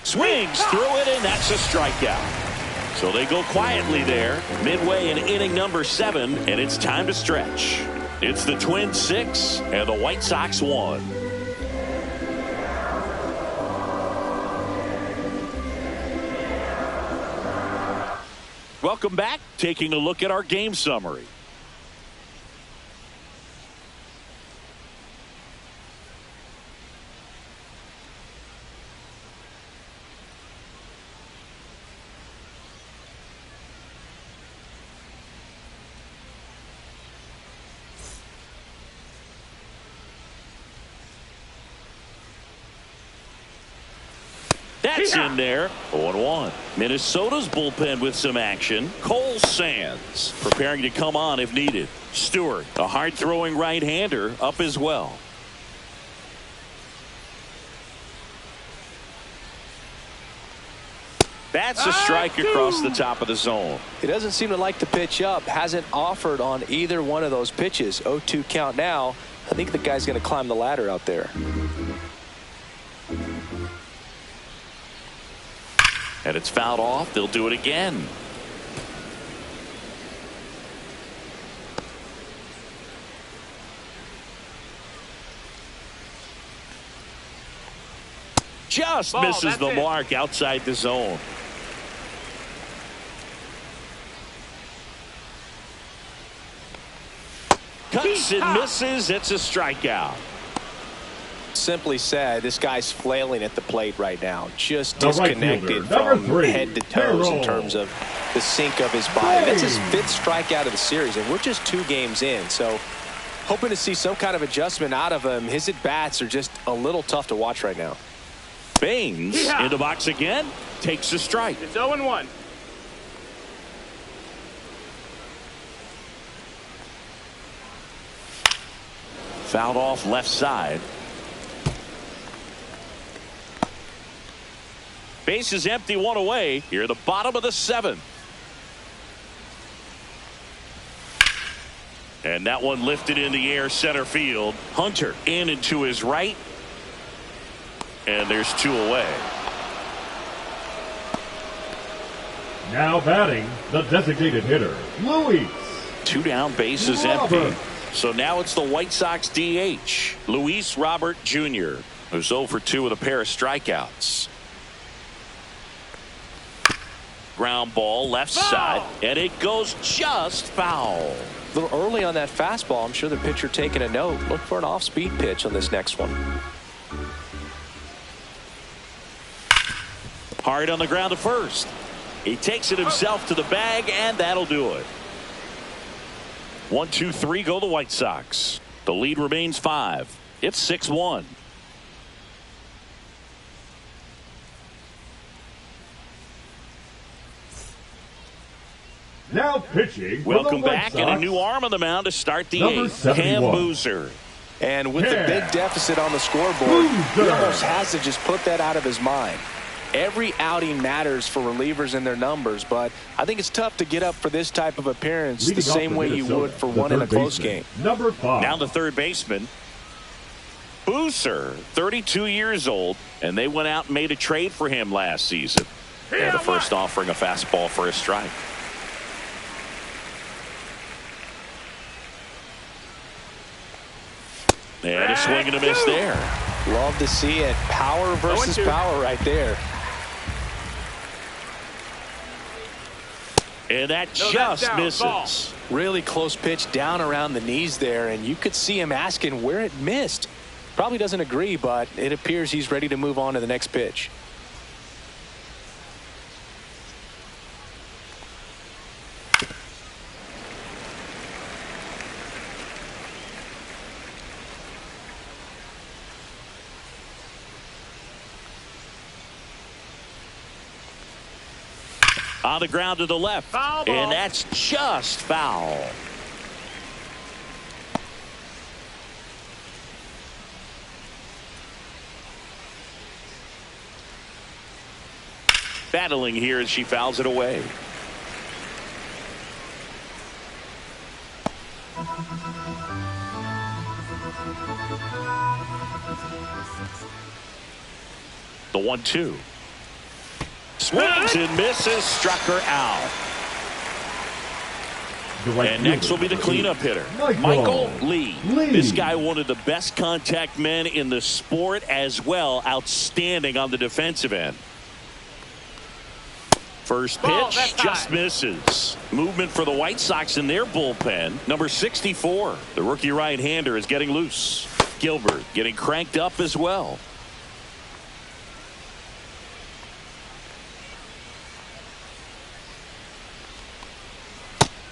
Swings through it, and that's a strikeout. So they go quietly there, midway in inning number 7, and it's time to stretch. It's the Twins 6 and the White Sox 1. Welcome back. Taking a look at our game summary. That's in there. 0-1. Minnesota's bullpen with some action. Cole Sands preparing to come on if needed. Stewart, a hard-throwing right-hander, up as well. That's a strike across the top of the zone. He doesn't seem to like the pitch up. Hasn't offered on either one of those pitches. 0-2 count now. I think the guy's going to climb the ladder out there. And it's fouled off. They'll do it again. Just misses the mark outside the zone. Cuts and misses. It's a strikeout. Simply said, this guy's flailing at the plate right now, just disconnected from head to toes in terms of the sink of his body. That's his 5th strikeout of the series, and we're just 2 games in, so hoping to see some kind of adjustment out of him. His at-bats are just a little tough to watch right now. Baines in the box again, takes a strike. It's 0-1. Fouled off left side. Base is empty, 1 away. Here at the bottom of the 7th. And that one lifted in the air center field. Hunter in and to his right. And there's 2 away. Now batting, the designated hitter, Luis. 2 down, base is empty. So now it's the White Sox DH, Luis Robert Jr., who's 0 for 2 with a pair of strikeouts. Ground ball left side, and it goes just foul. A little early on that fastball. I'm sure the pitcher taking a note. Look for an off-speed pitch on this next one. Hard on the ground to first. He takes it himself to the bag, and that'll do it. 1, 2, 3 go the White Sox. The lead remains 5. It's 6-1. Now pitching. Welcome back, and a new arm on the mound to start the 8th. Cam Boozer. And with the big deficit on the scoreboard, he almost has to just put that out of his mind. Every outing matters for relievers and their numbers, but I think it's tough to get up for this type of appearance the same way you would for one in a close game. Number 5. Now the third baseman, Boozer, 32 years old, and they went out and made a trade for him last season. And the first offering a fastball for a strike. And a swing and a miss there. Love to see it. Power versus power right there. And that just misses. Really close pitch down around the knees there, and you could see him asking where it missed. Probably doesn't agree, but it appears he's ready to move on to the next pitch. On the ground to the left. Foul ball. And that's just foul. Battling here as she fouls it away. The 1-2. Swings and misses, struck her out. And next will be the cleanup hitter, Michael Lee. This guy, one of the best contact men in the sport as well. Outstanding on the defensive end. First pitch just misses. Movement for the White Sox in their bullpen. Number 64, the rookie right-hander, is getting loose. Gilbert getting cranked up as well.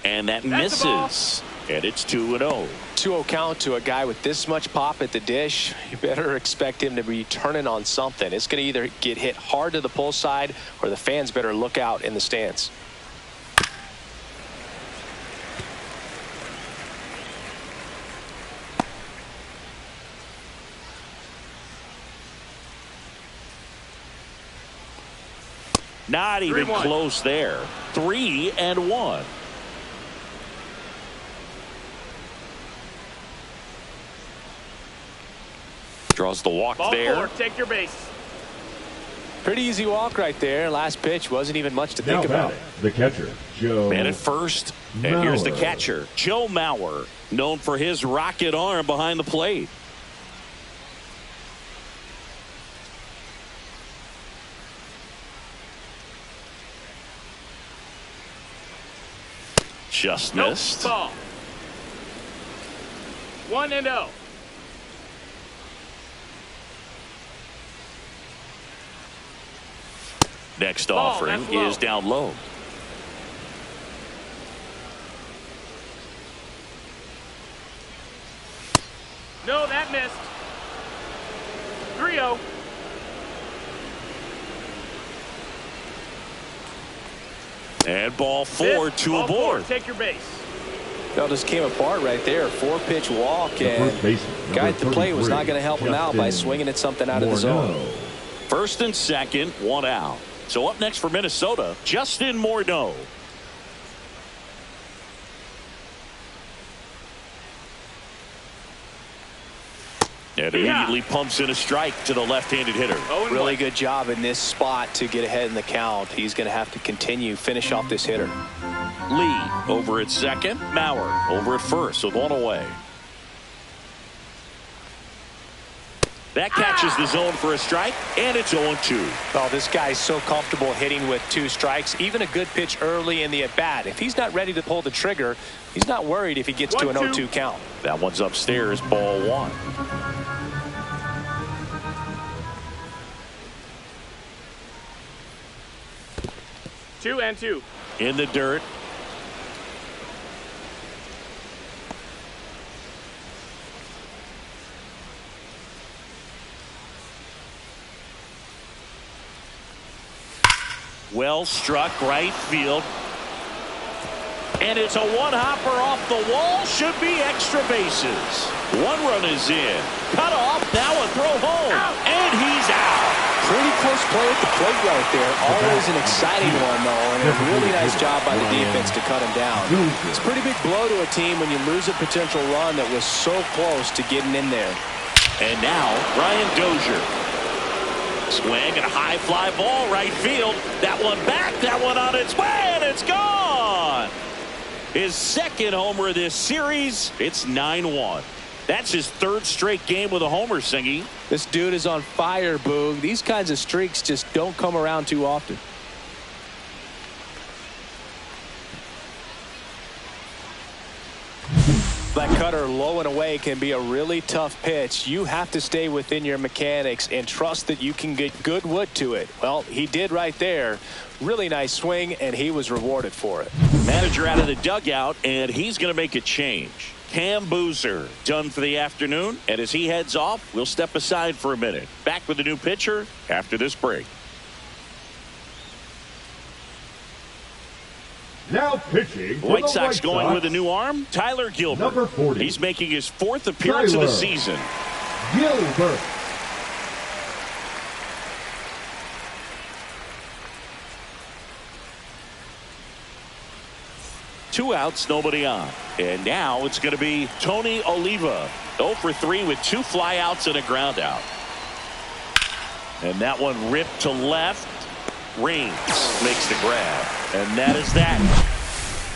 And that misses. And it's 2-0. 2-0 count to a guy with this much pop at the dish. You better expect him to be turning on something. It's going to either get hit hard to the pull side or the fans better look out in the stands. Not even close there. 3-1. Draws the walk Ball there. 4, take your base. Pretty easy walk right there. Last pitch wasn't even much to think about. The catcher, Joe. Man at first. And here's the catcher, Joe Mauer, known for his rocket arm behind the plate. Just missed. Ball. 1-0. Next offering is down low. No, that missed. 3-0. And ball 4, 2 ball aboard. 4, take your base. That just came apart right there. 4-pitch walk, and guy at the plate was not going to help him out by swinging at something out of the zone. First and second, 1 out. So up next for Minnesota, Justin Morneau. And immediately pumps in a strike to the left-handed hitter. Really good job in this spot to get ahead in the count. He's going to have to finish off this hitter. Lee over at second, Mauer over at first with 1 away. That catches the zone for a strike, and it's 0-2. Oh, this guy's so comfortable hitting with 2 strikes. Even a good pitch early in the at-bat. If he's not ready to pull the trigger, he's not worried if he gets to an 0-2 count. That one's upstairs, ball 1. Two and 2. In the dirt. Well struck right field. And it's a one-hopper off the wall. Should be extra bases. 1 run is in. Cut off. Now a throw home. And he's out. Pretty close play at the plate right there. Always an exciting one, though. And a really nice job by the defense to cut him down. It's a pretty big blow to a team when you lose a potential run that was so close to getting in there. And now Brian Dozier. Swing and a high fly ball right field. That one back. That one on its way. And it's gone. His second homer of this series. It's 9-1. That's his 3rd straight game with a homer, Singy. This dude is on fire, Boog. These kinds of streaks just don't come around too often. That cutter low and away can be a really tough pitch. You have to stay within your mechanics and trust that you can get good wood to it. Well, he did right there. Really nice swing, and he was rewarded for it. Manager out of the dugout, and he's going to make a change. Cam Boozer done for the afternoon, and as he heads off, we'll step aside for a minute. Back with the new pitcher after this break. Now pitching for White the Sox White going Sox, with a new arm, Tyler Gilbert. Number 40. He's making his 4th appearance of the season. Gilbert. Two outs, nobody on. And now it's going to be Tony Oliva. 0 for 3 with 2 flyouts and a ground out. And that one ripped to left. Raines makes the grab. And that is that.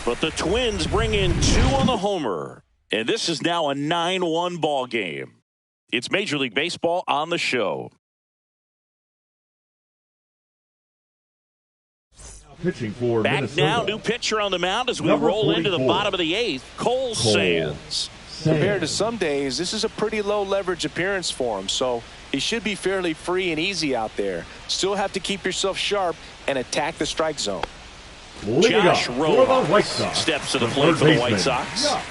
But the Twins bring in 2 on the homer. And this is now a 9-1 ball game. It's Major League Baseball on the show. Pitching for Back Minnesota. now, new pitcher on the mound as we Number roll into the 44. bottom of the 8th. Cole Sands. Compared to some days, this is a pretty low leverage appearance for him, so he should be fairly free and easy out there. Still have to keep yourself sharp and attack the strike zone. Josh for the White Rojas Sox. steps to the The plate for the third White baseman. Sox.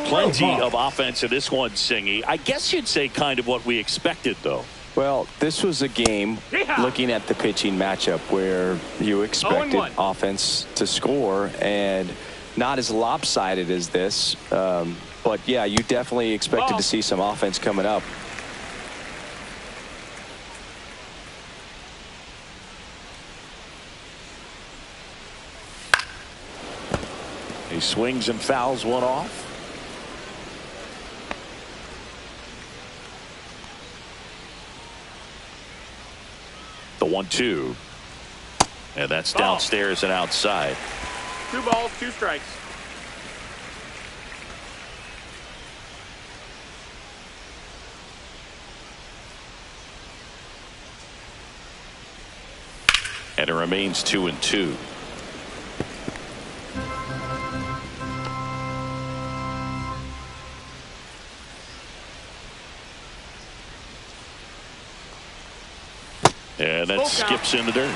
Plenty Rojas. of offense in this one, Singy. I guess you'd say kind of what we expected, though. Well, this was a game, Yeehaw! looking at the pitching matchup, where you expected 0-1. offense to score, and not as lopsided as this. But, yeah, you definitely expected Ball. to see some offense coming up. He swings and fouls one off. The 1-2. And that's Ball. downstairs and outside. 2 balls, 2 strikes. And it remains 2-2. And that Full count. skips in the dirt.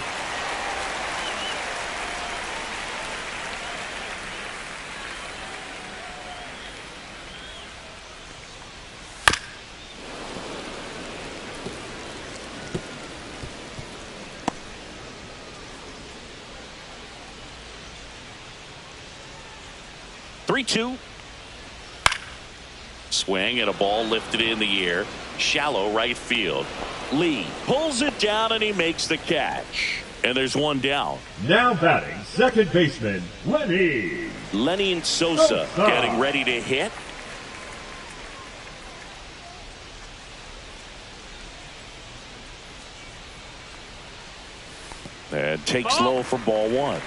Three-two. Swing and a ball lifted in the air. Shallow right field. Lee pulls it down and he makes the catch. And there's one down. Now batting, second baseman, Lenny. Lenny and Sosa Sosa. getting ready to hit. And takes Ball. low for ball 1.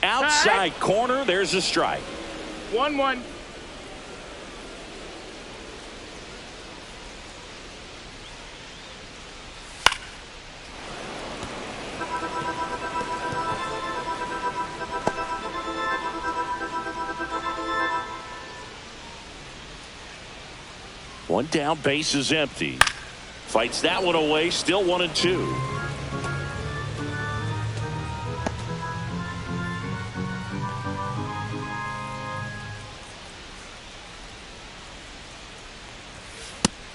Outside corner, there's a strike. 1-1. One down, base is empty. Fights that one away, still 1-2.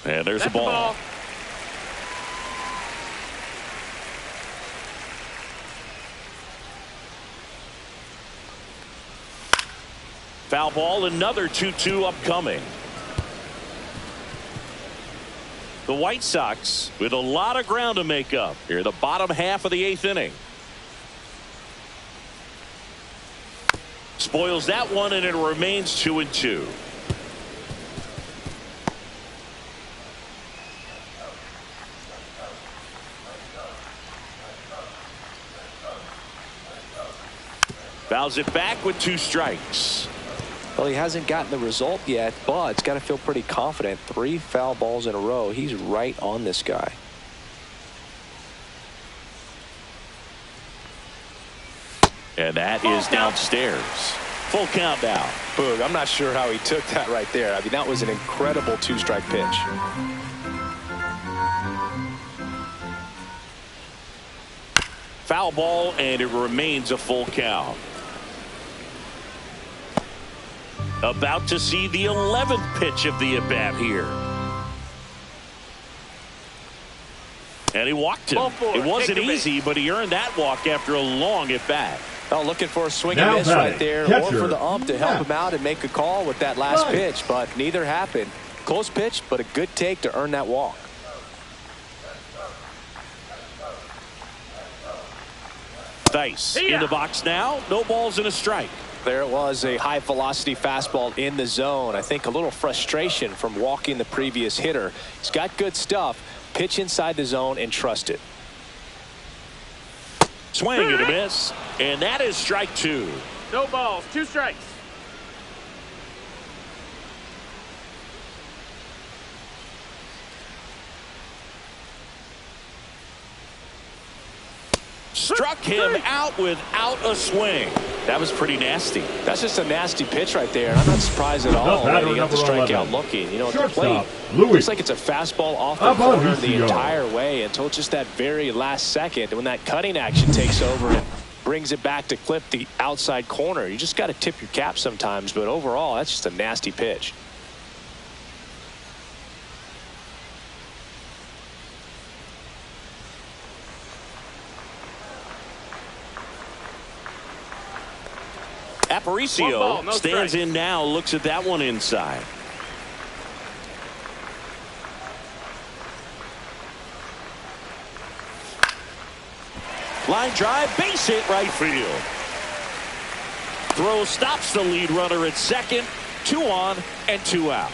And there's That's a the ball. ball. Foul ball, another 2-2 upcoming. The White Sox with a lot of ground to make up here, the bottom half of the 8th inning. Spoils that one, and it remains 2-2. Fouls it back with 2 strikes. Well, he hasn't gotten the result yet, but it's got to feel pretty confident. 3 foul balls in a row. He's right on this guy. And that is downstairs. Full count now. Boog, I'm not sure how he took that right there. I mean, that was an incredible two-strike pitch. Foul ball, and it remains a full count. About to see the 11th pitch of the at-bat here. And he walked him. It wasn't easy, but he earned that walk after a long at-bat. Oh, looking for a swing and miss right there, or for the ump to help him out and make a call with that last pitch, but neither happened. Close pitch, but a good take to earn that walk. Dice in the box now. No balls and a strike. There it was, a high velocity fastball in the zone. I think a little frustration from walking the previous hitter. He's got good stuff. Pitch inside the zone and trust it. Swing and a miss, and that is strike two. No balls, 2 strikes. Struck him out without a swing. That was pretty nasty. That's just a nasty pitch right there. I'm not surprised at all that he got the strikeout looking. You know, at the plate, looks like it's a fastball off the corner the entire way until just that very last second when that cutting action takes over and brings it back to clip the outside corner. You just got to tip your cap sometimes, but overall, that's just a nasty pitch. Aparicio stands in now, looks at that one inside. Line drive, base hit right field. Throw stops the lead runner at second. 2 on and 2 out.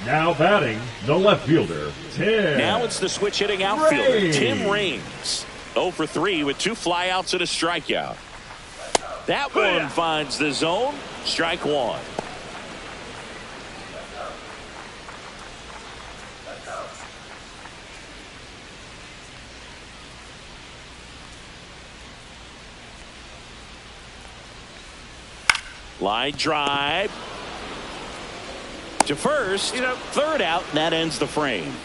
Now batting, the left fielder, Tim. Now it's the switch hitting outfielder, Tim Raines. 0 for 3 with 2 flyouts and a strikeout. That one finds the zone. Strike one. Line drive to first. Third out, and that ends the frame.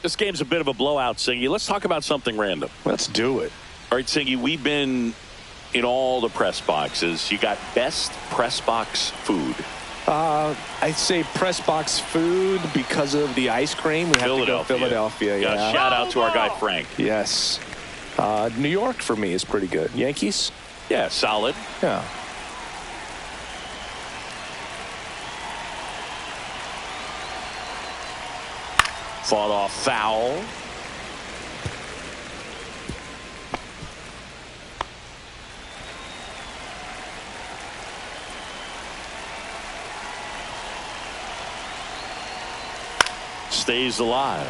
This game's a bit of a blowout, Singy. Let's talk about something random. Let's do it. All right, Singy, we've been in all the press boxes. You got best press box food. I'd say press box food because of the ice cream. We have to go Philadelphia. Yeah. Shout out to our guy Frank. Yes. New York for me is pretty good. Yankees? Yeah, solid. Yeah. Fought off foul. Stays alive.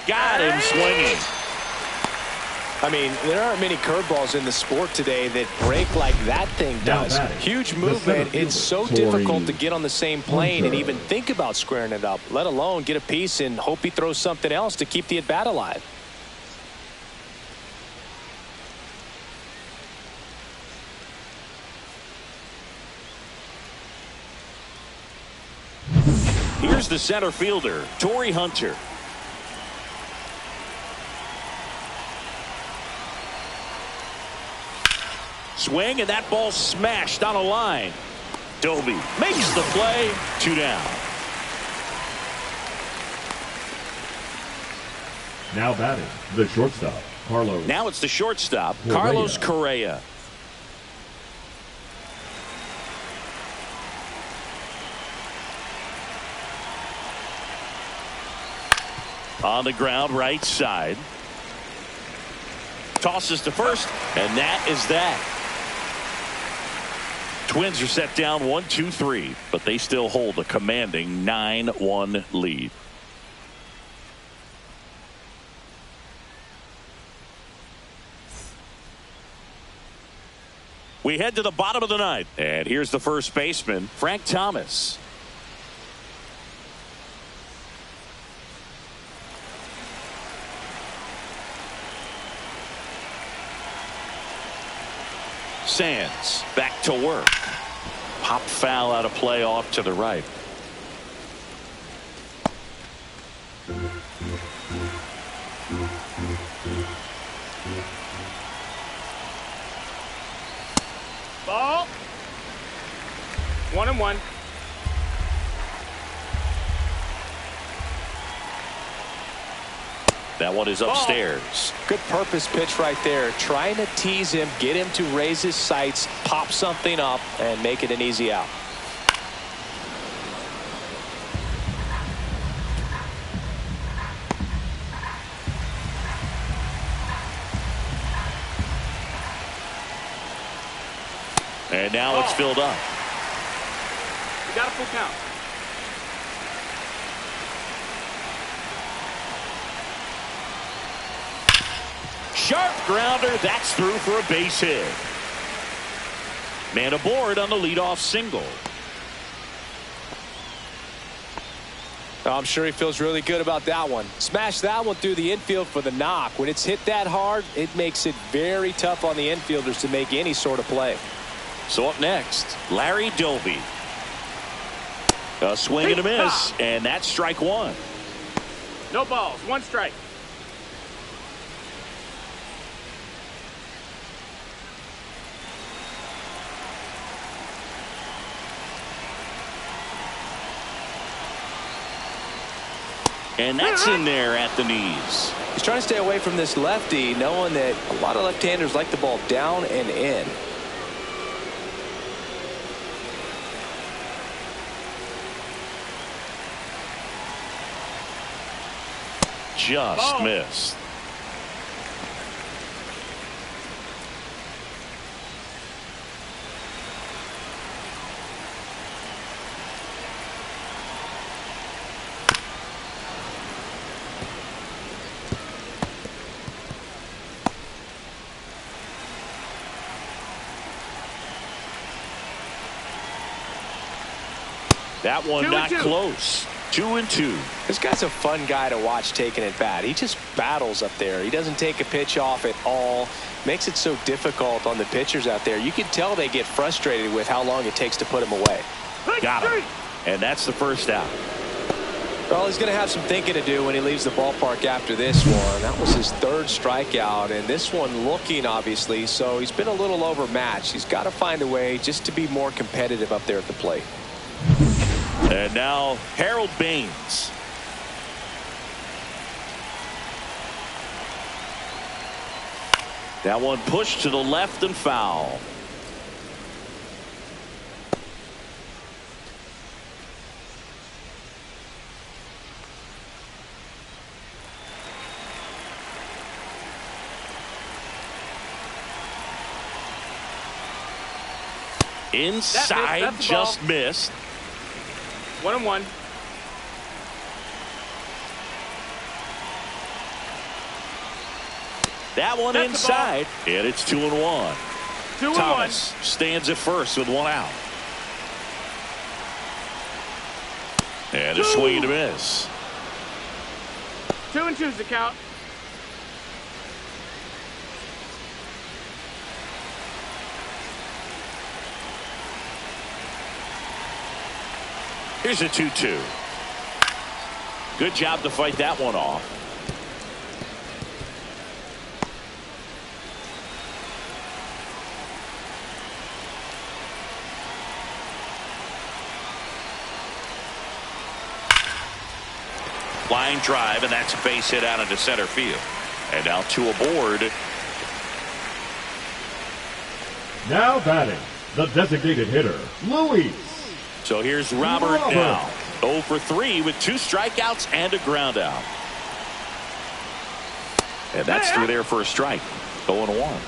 Got him swinging. I mean, there aren't many curveballs in the sport today that break like that thing does. Huge movement. It's so difficult to get on the same plane and even think about squaring it up, let alone get a piece and hope he throws something else to keep the at-bat alive. Here's the center fielder, Torrey Hunter. Swing, and that ball smashed on a line. Doby makes the play. 2 down. Now batting, the shortstop, Carlos. Now it's the shortstop, Carlos Correa. On the ground, right side. Tosses to first, and that is that. Twins are set down 1-2-3, but they still hold a commanding 9-1 lead. We head to the bottom of the ninth, and here's the first baseman, Frank Thomas. Sands back to work. Pop foul out of play off to the right. Ball. 1-1. That one is upstairs. Good purpose pitch right there. Trying to tease him, get him to raise his sights, pop something up, and make it an easy out. And now it's filled up. You got a full count. Sharp grounder. That's through for a base hit. Man aboard on the leadoff single. I'm sure he feels really good about that one. Smash that one through the infield for the knock. When it's hit that hard, it makes it very tough on the infielders to make any sort of play. So up next, Larry Doby. A swing and a miss, and that's strike one. No balls. 1 strike. And that's in there at the knees. He's trying to stay away from this lefty, knowing that a lot of left-handers like the ball down and in. Just missed. That one not close. 2-2. This guy's a fun guy to watch taking at bat. He just battles up there. He doesn't take a pitch off at all. Makes it so difficult on the pitchers out there. You can tell they get frustrated with how long it takes to put him away. Got him. And that's the first out. Well, he's going to have some thinking to do when he leaves the ballpark after this one. That was his 3rd strikeout, and this one looking, obviously, so he's been a little overmatched. He's got to find a way just to be more competitive up there at the plate. And now Harold Baines. That one pushed to the left and foul. Inside, just missed. 1-1. That one that's inside, and it's 2-1. 2-1. Thomas stands at first with 1 out. And a swing and a miss. 2-2's the count. Here's a 2-2. Good job to fight that one off. Line drive, and that's a base hit out into center field. And now 2 aboard. Now batting, the designated hitter, Luis. So here's Robert now. 0 for 3 with 2 strikeouts and a ground out. And that's through there for a strike. 0-1.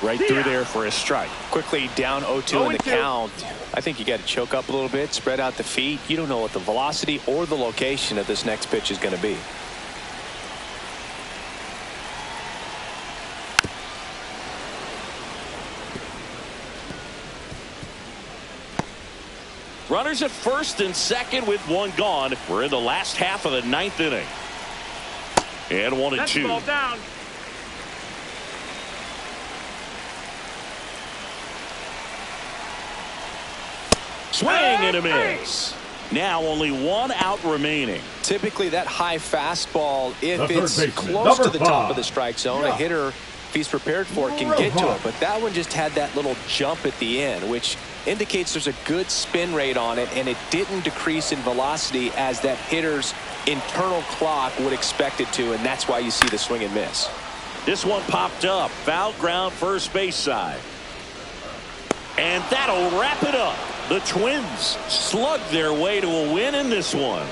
Right through there for a strike. Quickly down 0-2 in the count. I think you got to choke up a little bit, spread out the feet. You don't know what the velocity or the location of this next pitch is going to be. Runners at first and second with one gone. We're in the last half of the ninth inning. And 1-2. Ball down. Swing and a miss. Now only one out remaining. Typically that high fastball, if The third it's baseman, close to number the top 5. of the strike zone, a hitter, if he's prepared for it, can get to it. But that one just had that little jump at the end, which indicates there's a good spin rate on it, and it didn't decrease in velocity as that hitter's internal clock would expect it to, and that's why you see the swing and miss. This one popped up. Foul ground first base side. And that'll wrap it up. The Twins slug their way to a win in this one.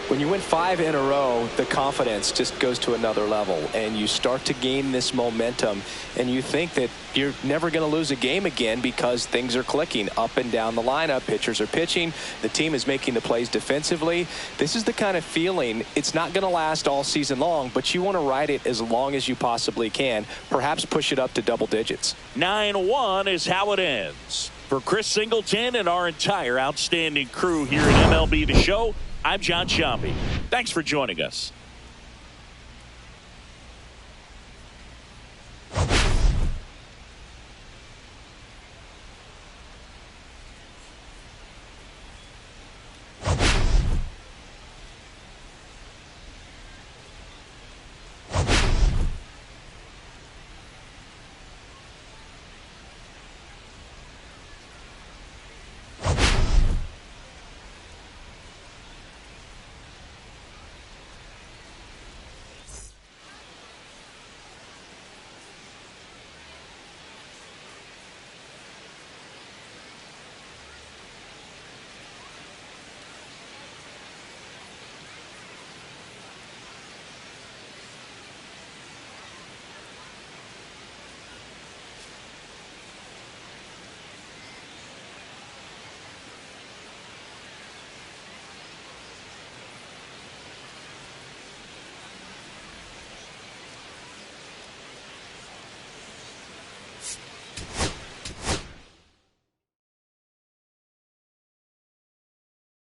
When you win 5 in a row, the confidence just goes to another level, and you start to gain this momentum, and you think that you're never going to lose a game again because things are clicking up and down the lineup. Pitchers are pitching. The team is making the plays defensively. This is the kind of feeling, it's not going to last all season long, but you want to ride it as long as you possibly can, perhaps push it up to double digits. 9-1 is how it ends. For Chris Singleton and our entire outstanding crew here at MLB The Show, I'm John Sciambi. Thanks for joining us.